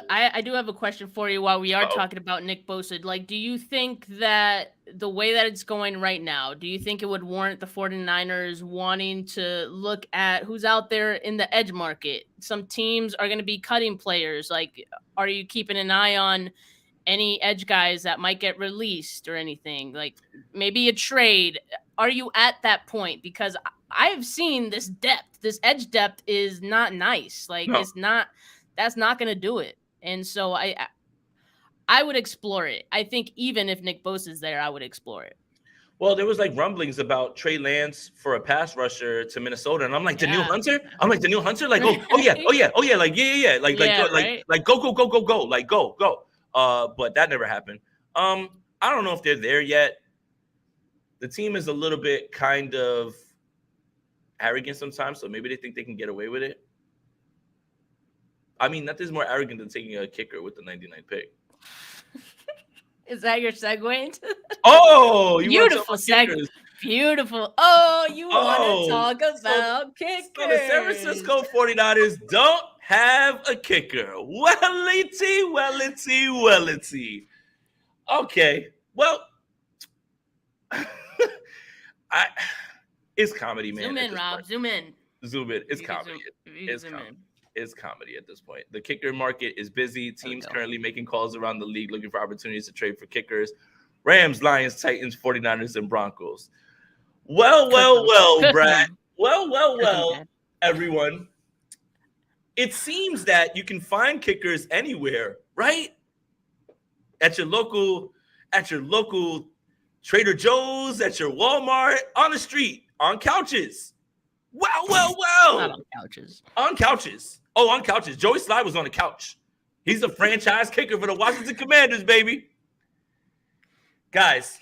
I do have a question for you while we are talking about Nick Bosa. Like, do you think that the way that it's going right now, do you think it would warrant the 49ers wanting to look at who's out there in the edge market? Some teams are going to be cutting players. Like, are you keeping an eye on any edge guys that might get released or anything? Like, maybe a trade? Are you at that point? Because I've seen this depth. This edge depth is not nice. Like, that's not going to do it. And so I would explore it. I think even if Nick Bosa is there, I would explore it. Well, there was like rumblings about Trey Lance for a pass rusher to Minnesota, and I'm like, Daniil Hunter? I'm like, Daniil Hunter? Like, oh yeah, like, yeah. Like, right? like, go, like, go. But that never happened. I don't know if they're there yet. The team is a little bit kind of arrogant sometimes, so maybe they think they can get away with it. I mean, nothing's more arrogant than taking a kicker with the 99th pick. Is that your segue into that? Oh, beautiful segue. Beautiful. Oh, you want to talk about kickers. So the San Francisco 49ers don't have a kicker. Wellity. Okay. Well, it's comedy, man. Zoom in, Rob. Zoom in. It's comedy. It's comedy at this point. The kicker market is busy. Teams currently making calls around the league looking for opportunities to trade for kickers. Rams, Lions, Titans, 49ers, and Broncos. Well, Brad. Well, everyone. It seems that you can find kickers anywhere, right? At your local Trader Joe's, at your Walmart, on the street, on couches. Well. Not on couches. On couches. Oh, on couches. Joey Slye was on the couch. He's the franchise kicker for the Washington Commanders, baby. Guys,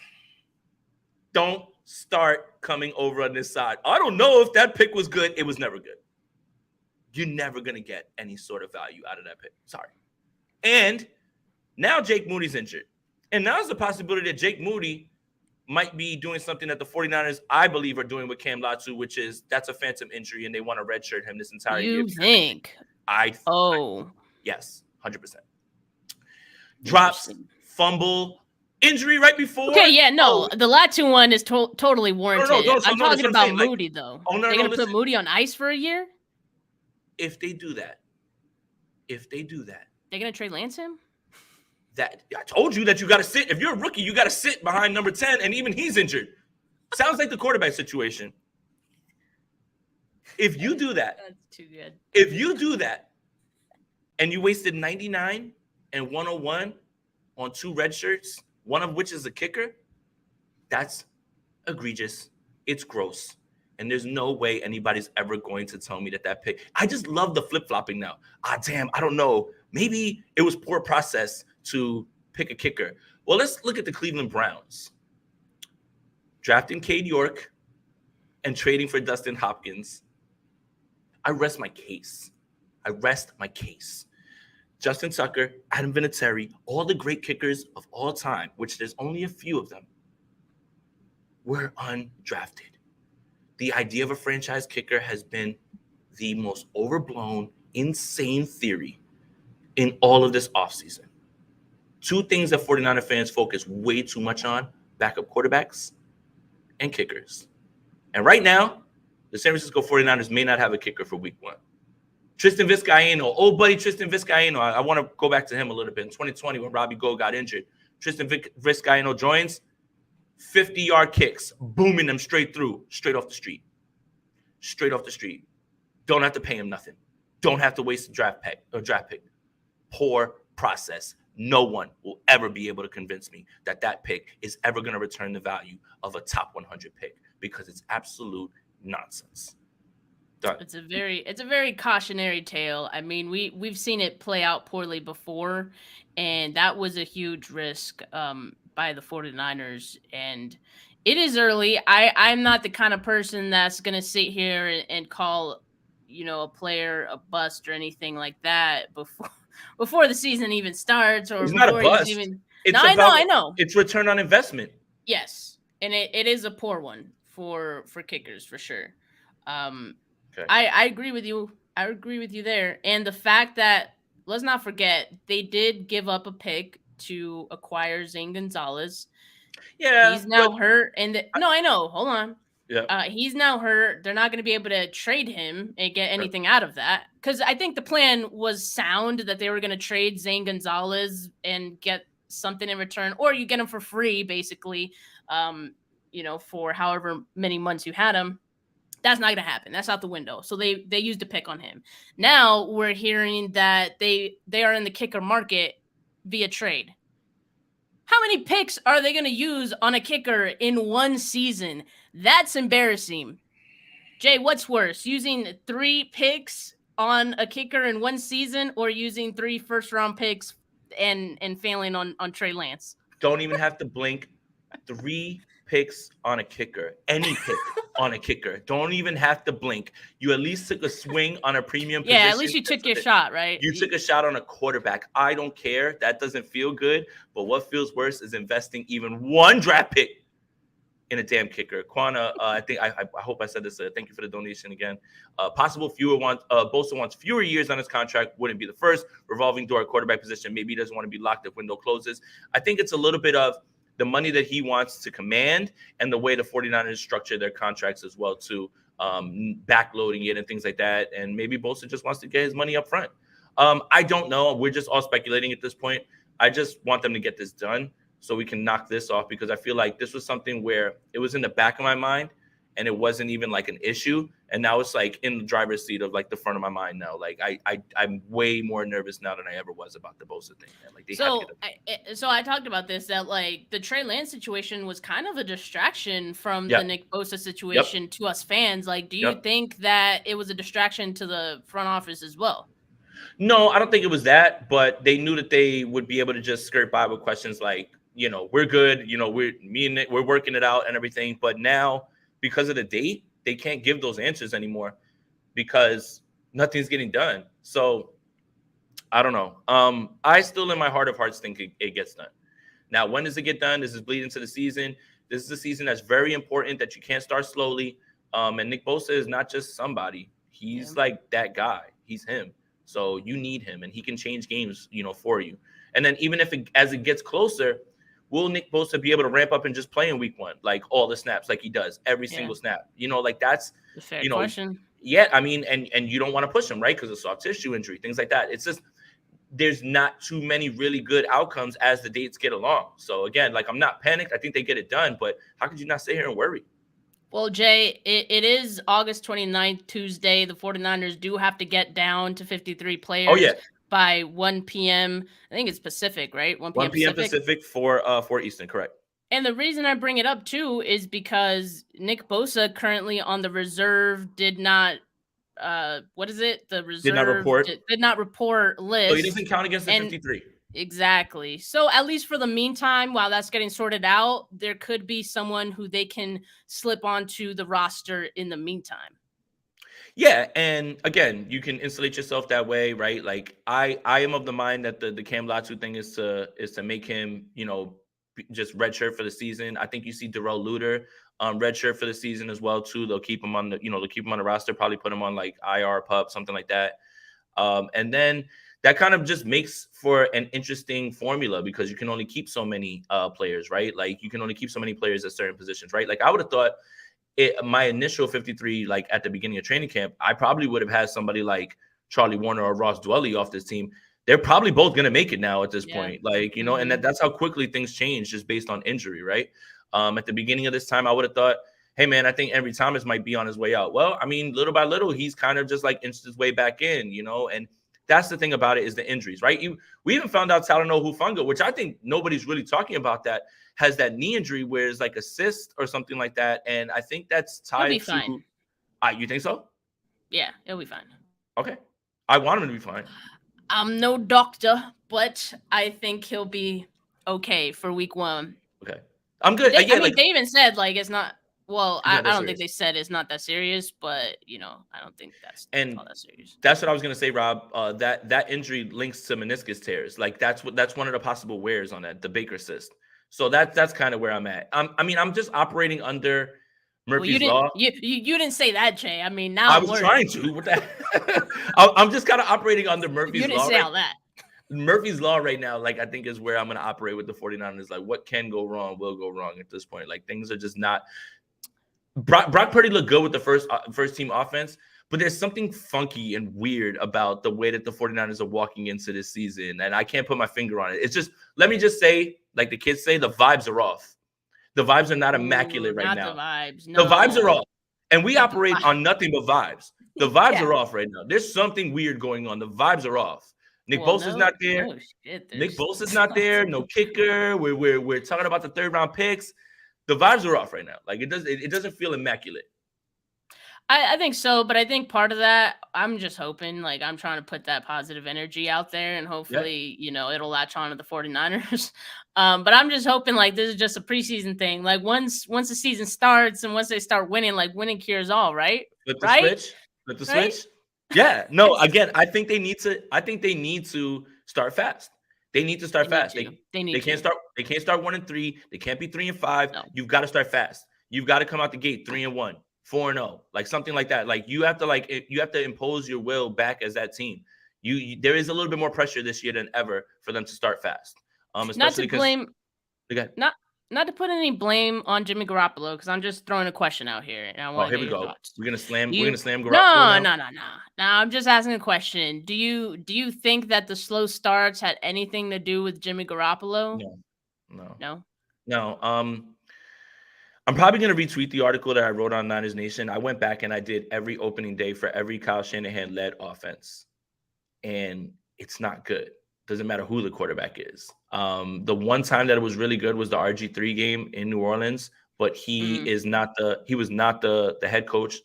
don't start coming over on this side. I don't know if that pick was good. It was never good. You're never going to get any sort of value out of that pick. Sorry. And now Jake Moody's injured. And now there's a possibility that Jake Moody might be doing something that the 49ers, I believe, are doing with Cam Latu, which is that's a phantom injury, and they want to redshirt him this entire year. You think? Yes, 100%. Drops, fumble, injury right before. Okay, yeah, no, the Latu one is totally warranted. I'm talking about Moody, though. They're going to put Moody on ice for a year? If they do that, they're going to trade Lance him? That I told you that you got to sit. If you're a rookie, you got to sit behind number 10, and even he's injured. Sounds like the quarterback situation. If you do that, that's too good. If you do that, and you wasted 99 and 101 on 2 red shirts, one of which is a kicker, that's egregious. It's gross. And there's no way anybody's ever going to tell me that pick. I just love the flip-flopping now. Damn, I don't know. Maybe it was poor process to pick a kicker. Well, let's look at the Cleveland Browns. Drafting Cade York and trading for Dustin Hopkins. I rest my case. Justin Tucker, Adam Vinatieri, all the great kickers of all time, which there's only a few of them, were undrafted. The idea of a franchise kicker has been the most overblown, insane theory in all of this offseason. 2 things that 49er fans focus way too much on: backup quarterbacks and kickers. And right now, the San Francisco 49ers may not have a kicker for week 1. Tristan Vizcaino, old buddy Tristan Vizcaino. I want to go back to him a little bit. In 2020, when Robbie Gould got injured, Tristan Vizcaino joins, 50-yard kicks, booming them straight off the street. Don't have to pay him nothing. Don't have to waste a draft pick. Poor process. No one will ever be able to convince me that pick is ever going to return the value of a top 100 pick, because it's absolute nonsense. Done. It's a very cautionary tale. I mean, we've seen it play out poorly before, and that was a huge risk by the 49ers. And it is early. I'm not the kind of person that's going to sit here and call, a player a bust or anything like that before the season even starts, or it's before not a bust. I know. It's return on investment. Yes, and it is a poor one for kickers for sure. Okay. I agree with you. I agree with you there. And the fact that, let's not forget, they did give up a pick to acquire Zane Gonzalez. Yeah, he's now hurt. And I know. Hold on. Yeah. He's now hurt. They're not going to be able to trade him and get anything out of that, because I think the plan was sound, that they were going to trade Zane Gonzalez and get something in return, or you get him for free, basically, for however many months you had him. That's not going to happen. That's out the window. So they used a pick on him. Now we're hearing that they are in the kicker market via trade. How many picks are they going to use on a kicker in one season? That's embarrassing. Jay, what's worse, using 3 picks on a kicker in one season or using 3 first-round picks and failing on Trey Lance? Don't even have to blink. 3 picks on a kicker. Any pick on a kicker. Don't even have to blink. You at least took a swing on a premium position. Yeah, at least you took your shot, right? You took a shot on a quarterback. I don't care. That doesn't feel good. But what feels worse is investing even 1 draft pick in a damn kicker. Quana, I hope I said this. Thank you for the donation again. Bosa wants fewer years on his contract. Wouldn't be the first. Revolving door at quarterback position. Maybe he doesn't want to be locked if window closes. I think it's a little bit of the money that he wants to command and the way the 49ers structure their contracts as well too, backloading it and things like that. And maybe Bosa just wants to get his money up front. I don't know. We're just all speculating at this point. I just want them to get this done so we can knock this off, because I feel like this was something where it was in the back of my mind and it wasn't even like an issue. And now it's like in the driver's seat of like the front of my mind now. Like I'm way more nervous now than I ever was about the Bosa thing. Man. Like so I talked about this, that like the Trey Lance situation was kind of a distraction from the Nick Bosa situation to us fans. Like, do you think that it was a distraction to the front office as well? No, I don't think it was that, but they knew that they would be able to just skirt by with questions like, you know, we're good, you know, me and Nick, we're working it out and everything. But now, because of the date, they can't give those answers anymore because nothing's getting done. So I don't know. I still in my heart of hearts think it gets done. Now, when does it get done? This is bleeding into the season. This is a season that's very important, that you can't start slowly. And Nick Bosa is not just somebody. He's like that guy. He's him. So you need him, and he can change games, you know, for you. And then even if as it gets closer, will Nick Bosa be able to ramp up and just play in week 1, like all the snaps, like he does every single snap? You know, like that's a fair question. Yeah, I mean, and you don't want to push him, right? Because of soft tissue injury, things like that. It's just there's not too many really good outcomes as the dates get along. So again, like I'm not panicked. I think they get it done, but how could you not sit here and worry? Well, Jay, it is August 29th, Tuesday. The 49ers do have to get down to 53 players by 1 p.m. I think it's Pacific, right? 1 p.m. 1 p.m. Pacific for Eastern, correct. And the reason I bring it up, too, is because Nick Bosa currently on the reserve did not what is it? The reserve did not report list. So he doesn't count against the 53. Exactly. So at least for the meantime, while that's getting sorted out, there could be someone who they can slip onto the roster in the meantime. Yeah, and again, you can insulate yourself that way, right? Like I am of the mind that the Cam Latu thing is to make him, you know, just redshirt for the season. I think you see Darrell Luter redshirt for the season as well too. They'll keep him on the roster, probably put him on like IR pup, something like that. And then that kind of just makes for an interesting formula because you can only keep so many players, right? Like you can only keep so many players at certain positions, right? Like I would have thought my initial 53, like at the beginning of training camp, I probably would have had somebody like Charlie Warner or Ross Dwelly off this team. They're probably both going to make it now at this point. Like, you know, and that's how quickly things change just based on injury, right? At the beginning of this time, I would have thought, hey, man, I think Henry Thomas might be on his way out. Well, I mean, little by little, he's kind of just like inched his way back in, you know, and that's the thing about it is the injuries, right? We even found out Talanoa Hufanga, which I think nobody's really talking about, that has that knee injury where it's like a cyst or something like that. And I think that's tied He'll be to fine. You think so? Yeah, it'll be fine. Okay. I want him to be fine. I'm no doctor, but I think he'll be okay for week 1. Okay. I'm good. They even said like it's not. Well, I don't think they said it's not that serious, but you know, I don't think that's all that serious. That's what I was gonna say, Rob. That injury links to meniscus tears. Like that's one of the possible wears on that, the Baker cyst. So that's kind of where I'm at. I mean, I'm just operating under Murphy's law. You didn't say that, Jay. I mean, now I was trying to. What that? I'm just kind of operating under Murphy's law. You didn't say all that. Murphy's law right now, like I think is where I'm gonna operate with the 49ers. Like what can go wrong will go wrong at this point. Like things are just not. Brock Purdy looked good with the first team offense, but there's something funky and weird about the way that the 49ers are walking into this season, and I can't put my finger on it. It's just, let me just say, like the kids say, the vibes are off. The vibes are not immaculate right now. Not the vibes. No. The vibes are off, and we operate on nothing but vibes. The vibes are off right now. There's something weird going on. The vibes are off. Nick Well, Bosa's not there. no shit. Nick Bosa's not there. No kicker. We're talking about the 3rd round picks. The vibes are off right now. Like it doesn't feel immaculate. I think so, but I think part of that, I'm just hoping, like I'm trying to put that positive energy out there and hopefully, it'll latch on to the 49ers. But I'm just hoping like this is just a preseason thing. Like once the season starts and once they start winning, like winning cures all, right? Flip the switch. Yeah. No, again, I think they need to start fast. They need to start fast. They can't start 1-3. They can't be 3-5. No. You've got to start fast. You've got to come out the gate 3-1. 4-0, like something like that. Like you have to impose your will back as that team. There is a little bit more pressure this year than ever for them to start fast. Especially not to put any blame on Jimmy Garoppolo, because I'm just throwing a question out here. And I want here we go. Thoughts. We're gonna slam Garoppolo. No. I'm just asking a question. Do you think that the slow starts had anything to do with Jimmy Garoppolo? No. I'm probably going to retweet the article that I wrote on Niners Nation. I went back and I did every opening day for every Kyle Shanahan-led offense. And it's not good. Doesn't matter who the quarterback is. The one time that it was really good was the RG3 game in New Orleans, but he was not the head coach.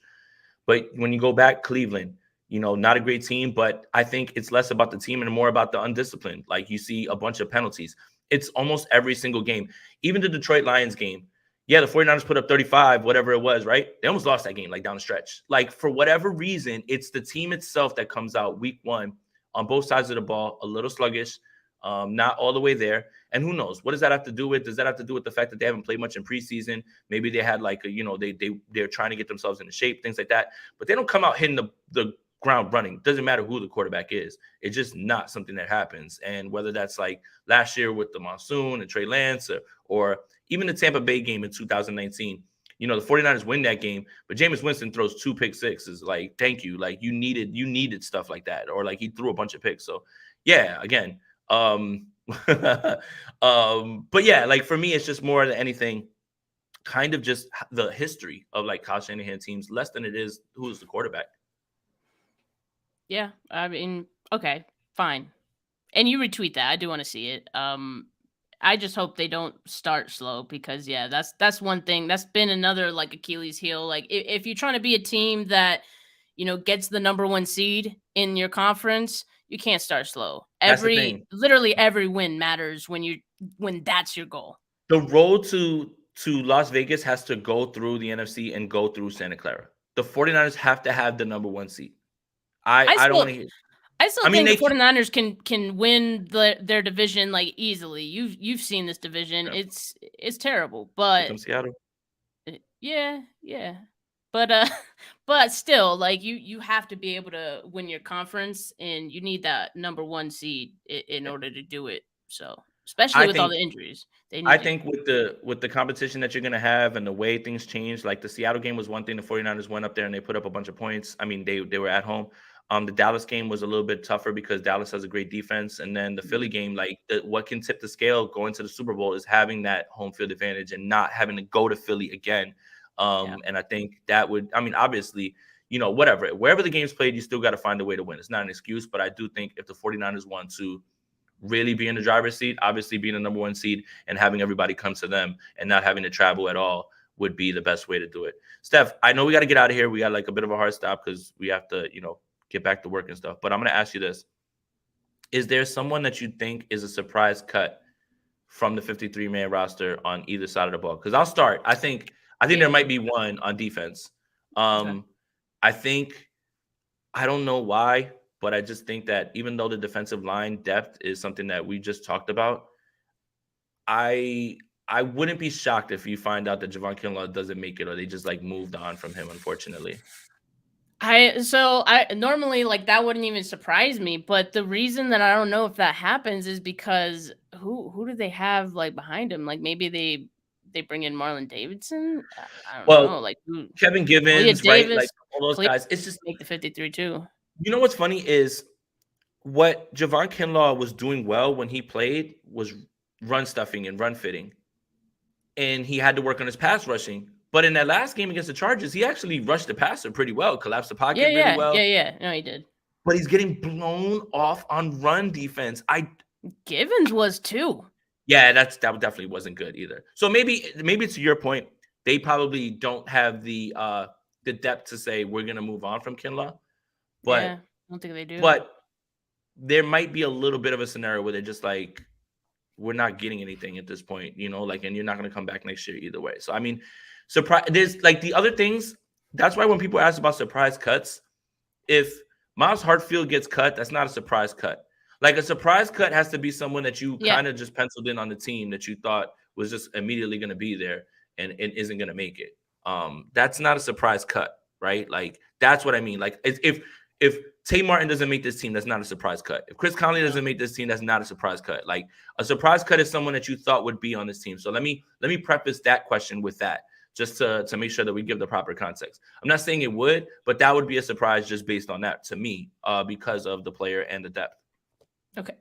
But when you go back, Cleveland, not a great team, but I think it's less about the team and more about the undisciplined. Like you see a bunch of penalties. It's almost every single game. Even the Detroit Lions game. Yeah, the 49ers put up 35, whatever it was, right? They almost lost that game, like down the stretch. Like for whatever reason, it's the team itself that comes out week 1 on both sides of the ball, a little sluggish, not all the way there. And who knows? What does that have to do with? Does that have to do with the fact that they haven't played much in preseason? Maybe they had they're trying to get themselves into shape, things like that. But they don't come out hitting the ground running. Doesn't matter who the quarterback is. It's just not something that happens. And whether that's like last year with the Monsoon and Trey Lance or even the Tampa Bay game in 2019, the 49ers win that game, but Jameis Winston throws 2 pick sixes. Like, thank you. Like you needed stuff like that. Or like he threw a bunch of picks. So yeah, again. But yeah, like for me, it's just more than anything, kind of just the history of like Kyle Shanahan teams, less than it is who's the quarterback. Yeah, I mean, okay, fine. And you retweet that. I do want to see it. I just hope they don't start slow because that's one thing. That's been another like Achilles heel. Like if you're trying to be a team that, gets the number 1 seed in your conference, you can't start slow. Literally every win matters when that's your goal. The road to Las Vegas has to go through the NFC and go through Santa Clara. The 49ers have to have the number 1 seed. I don't want to hear. I think the 49ers can win their division like easily. You've seen this division. Yeah. It's terrible, but from Seattle. Yeah. But still, like you have to be able to win your conference, and you need that number 1 seed in order to do it. So, especially with all the injuries, I think with the competition that you're going to have and the way things change, like the Seattle game was one thing. The 49ers went up there and they put up a bunch of points. I mean, they were at home. The Dallas game was a little bit tougher because Dallas has a great defense. And then the Philly game, like what can tip the scale going to the Super Bowl is having that home field advantage and not having to go to Philly again. And I think that would, obviously, wherever the game's played, you still got to find a way to win. It's not an excuse, but I do think if the 49ers want to really be in the driver's seat, obviously being the number 1 seed and having everybody come to them and not having to travel at all would be the best way to do it. Steph, I know we got to get out of here. We got like a bit of a hard stop because we have to, get back to work and stuff. But I'm going to ask you this. Is there someone that you think is a surprise cut from the 53-man roster on either side of the ball? Because I'll start. I think there might be one on defense. Okay. I don't know why, but I just think that even though the defensive line depth is something that we just talked about, I wouldn't be shocked if you find out that Javon Kinlaw doesn't make it or they just like moved on from him, unfortunately. I normally like that wouldn't even surprise me, but the reason that I don't know if that happens is because who do they have like behind him? Like maybe they bring in Marlon Davidson. I don't know, like Kevin Givens, right? Like all those guys. It's just make the 53 too. You know what's funny is what Javon Kinlaw was doing well when he played was run stuffing and run fitting, and he had to work on his pass rushing. But in that last game against the Chargers, he actually rushed the passer pretty well, collapsed the pocket really well. Yeah. No, he did. but he's getting blown off on run defense. Givens was too. Yeah, that definitely wasn't good either. So maybe to your point, they probably don't have the depth to say we're gonna move on from Kinlaw. But Yeah, I don't think they do. But there might be a little bit of a scenario where they're just like, we're not getting anything at this point, like, and you're not going to come back next year either way. So, I mean, surprise. There's like the other things. That's why when people ask about surprise cuts, if Miles Hartfield gets cut, that's not a surprise cut. Like a surprise cut has to be someone that you kind of just penciled in on the team that you thought was just immediately going to be there and isn't going to make it. That's not a surprise cut, right? Like that's what I mean. Like if Tay Martin doesn't make this team, that's not a surprise cut. If Chris Conley doesn't make this team, that's not a surprise cut. Like a surprise cut is someone that you thought would be on this team. So let me preface that question with that, just to make sure that we give the proper context. I'm not saying it would, but that would be a surprise just based on that to me, because of the player and the depth. Okay.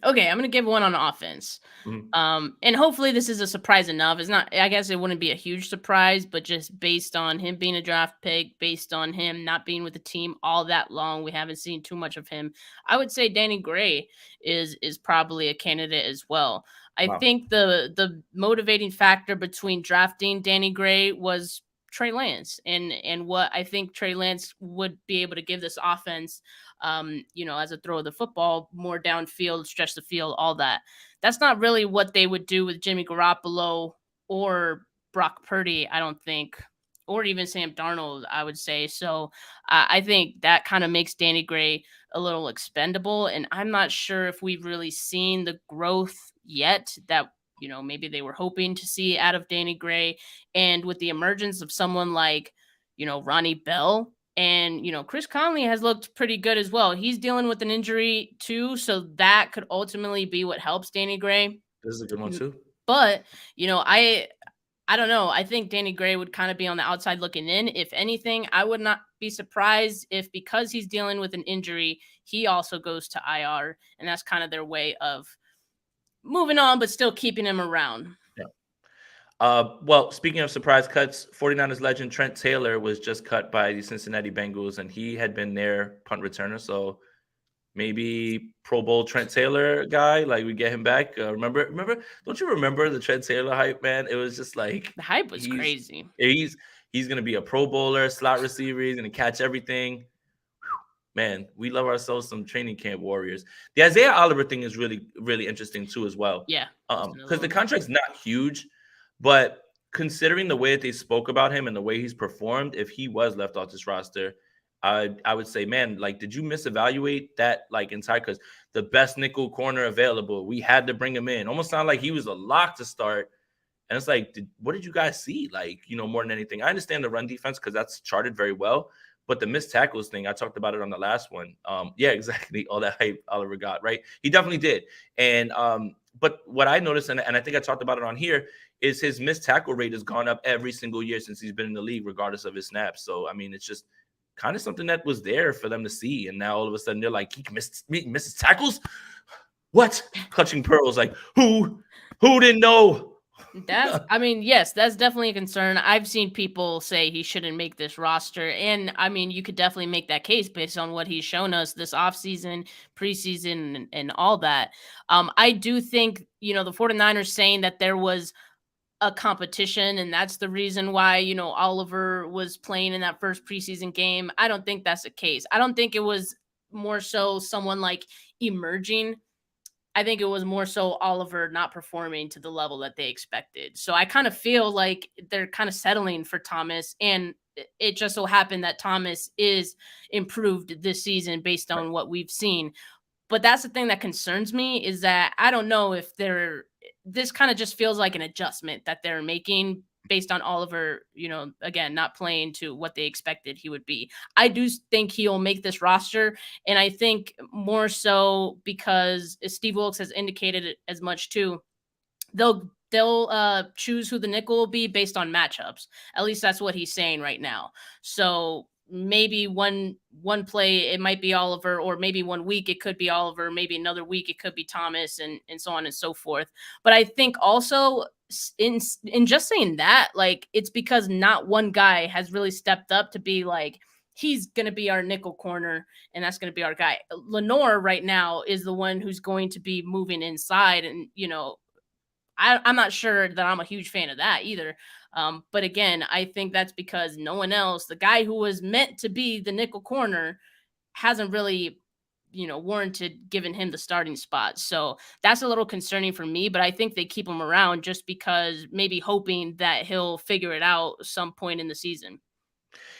Okay, I'm gonna give one on offense. And hopefully this is a surprise enough. It's not, I guess it wouldn't be a huge surprise, but just based on him being a draft pick, based on him not being with the team all that long, we haven't seen too much of him. I would say Danny Gray is probably a candidate as well. I think the motivating factor between drafting Danny Gray was Trey Lance and what I think Trey Lance would be able to give this offense, as a throw of the football, more downfield, stretch the field, all that. That's not really what they would do with Jimmy Garoppolo or Brock Purdy, I don't think, or even Sam Darnold, I would say. So I think that kind of makes Danny Gray a little expendable. And I'm not sure if we've really seen the growth yet that, maybe they were hoping to see out of Danny Gray. And with the emergence of someone like, Ronnie Bell, and, Chris Conley has looked pretty good as well. He's dealing with an injury too. So that could ultimately be what helps Danny Gray. This is a good one too. But, I don't know. I think Danny Gray would kind of be on the outside looking in. If anything, I would not be surprised if, because he's dealing with an injury, he also goes to IR. And that's kind of their way of moving on, but still keeping him around. Well, speaking of surprise cuts, 49ers legend Trent Taylor was just cut by the Cincinnati Bengals, and he had been their punt returner. So maybe Pro Bowl Trent Taylor guy, like we get him back. Remember? Don't you remember the Trent Taylor hype, man? It was just like the hype was crazy. He's gonna be a Pro Bowler, slot receiver. He's gonna catch everything. Man, we love ourselves some training camp warriors. The Isaiah Oliver thing is really, really interesting too, as well. Yeah, because the contract's not huge. But considering the way that they spoke about him and the way he's performed, if he was left off this roster, I would say, man, like, did you misevaluate that entire? Because the best nickel corner available, we had to bring him in. Almost sounded like he was a lock to start. And it's like, what did you guys see? More than anything, I understand the run defense because that's charted very well. But the missed tackles thing, I talked about it on the last one. Yeah, exactly. All that hype Oliver got, right? He definitely did. And but what I noticed, and I think I talked about it on here, is his missed tackle rate has gone up every single year since he's been in the league, regardless of his snaps. So, I mean, it's just kind of something that was there for them to see. And now all of a sudden they're like, he misses tackles? What? Clutching pearls. Like, who didn't know? Yes, that's definitely a concern. I've seen people say he shouldn't make this roster. And I mean, you could definitely make that case based on what he's shown us this offseason, preseason, and all that. I do think, the 49ers saying that there was a competition and that's the reason why, Oliver was playing in that first preseason game. I don't think that's the case. I don't think it was more so someone like emerging. I think it was more so Oliver not performing to the level that they expected. So I kind of feel like they're kind of settling for Thomas, and it just so happened that Thomas is improved this season based on what we've seen. But that's the thing that concerns me, is that I don't know if this kind of just feels like an adjustment that they're making based on Oliver, again, not playing to what they expected he would be. I do think he'll make this roster. And I think more so because Steve Wilkes has indicated as much too, they'll choose who the nickel will be based on matchups. At least that's what he's saying right now. So maybe one play it might be Oliver, or maybe 1 week it could be Oliver, maybe another week it could be Thomas, and so on and so forth. But I think also in just saying that, like, it's because not one guy has really stepped up to be like, he's going to be our nickel corner, and that's going to be our guy. Lenore right now is the one who's going to be moving inside, and I'm not sure that I'm a huge fan of that either. But again, I think that's because no one else, the guy who was meant to be the nickel corner, hasn't really, warranted giving him the starting spot. So that's a little concerning for me, but I think they keep him around just because maybe hoping that he'll figure it out some point in the season.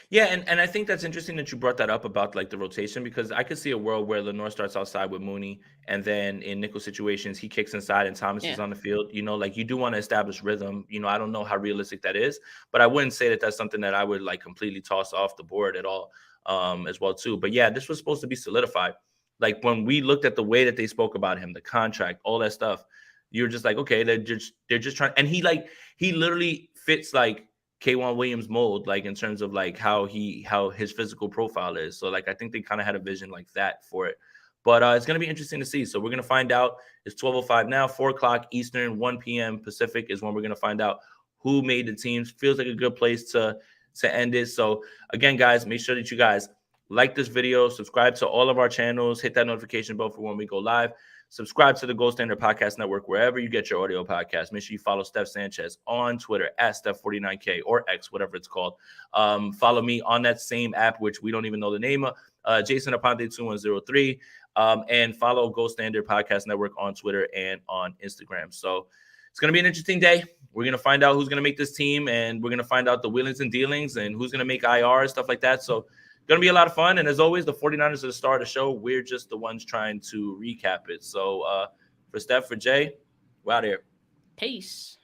Yeah, and I think that's interesting that you brought that up about like the rotation, because I could see a world where Lenore starts outside with Mooney, and then in nickel situations he kicks inside and Thomas is on the field. Like you do want to establish rhythm. I don't know how realistic that is, but I wouldn't say that that's something that I would like completely toss off the board at all, as well too. But yeah, this was supposed to be solidified. Like when we looked at the way that they spoke about him, the contract, all that stuff, you're just like, okay, they're just trying. And he literally fits like K'Wan Williams mold, like in terms of like how his physical profile is. So like I think they kind of had a vision like that for it. But it's gonna be interesting to see. So we're gonna find out. It's 12:05 now, 4:00 Eastern, 1 p.m. Pacific is when we're gonna find out who made the teams. Feels like a good place to end it. So again, guys, make sure that you guys like this video, subscribe to all of our channels, hit that notification bell for when we go live. Subscribe to the Gold Standard Podcast Network wherever you get your audio podcast. Make sure you follow Steph Sanchez on Twitter at Steph49K or X, whatever it's called. Follow me on that same app, which we don't even know the name of, Jason Aponte 2103. And follow Gold Standard Podcast Network on Twitter and on Instagram. So it's going to be an interesting day. We're going to find out who's going to make this team, and we're going to find out the wheelings and dealings and who's going to make IR and stuff like that. So going to be a lot of fun. And as always, the 49ers are the star of the show. We're just the ones trying to recap it. So for Steph, for Jay, we're out here. Peace.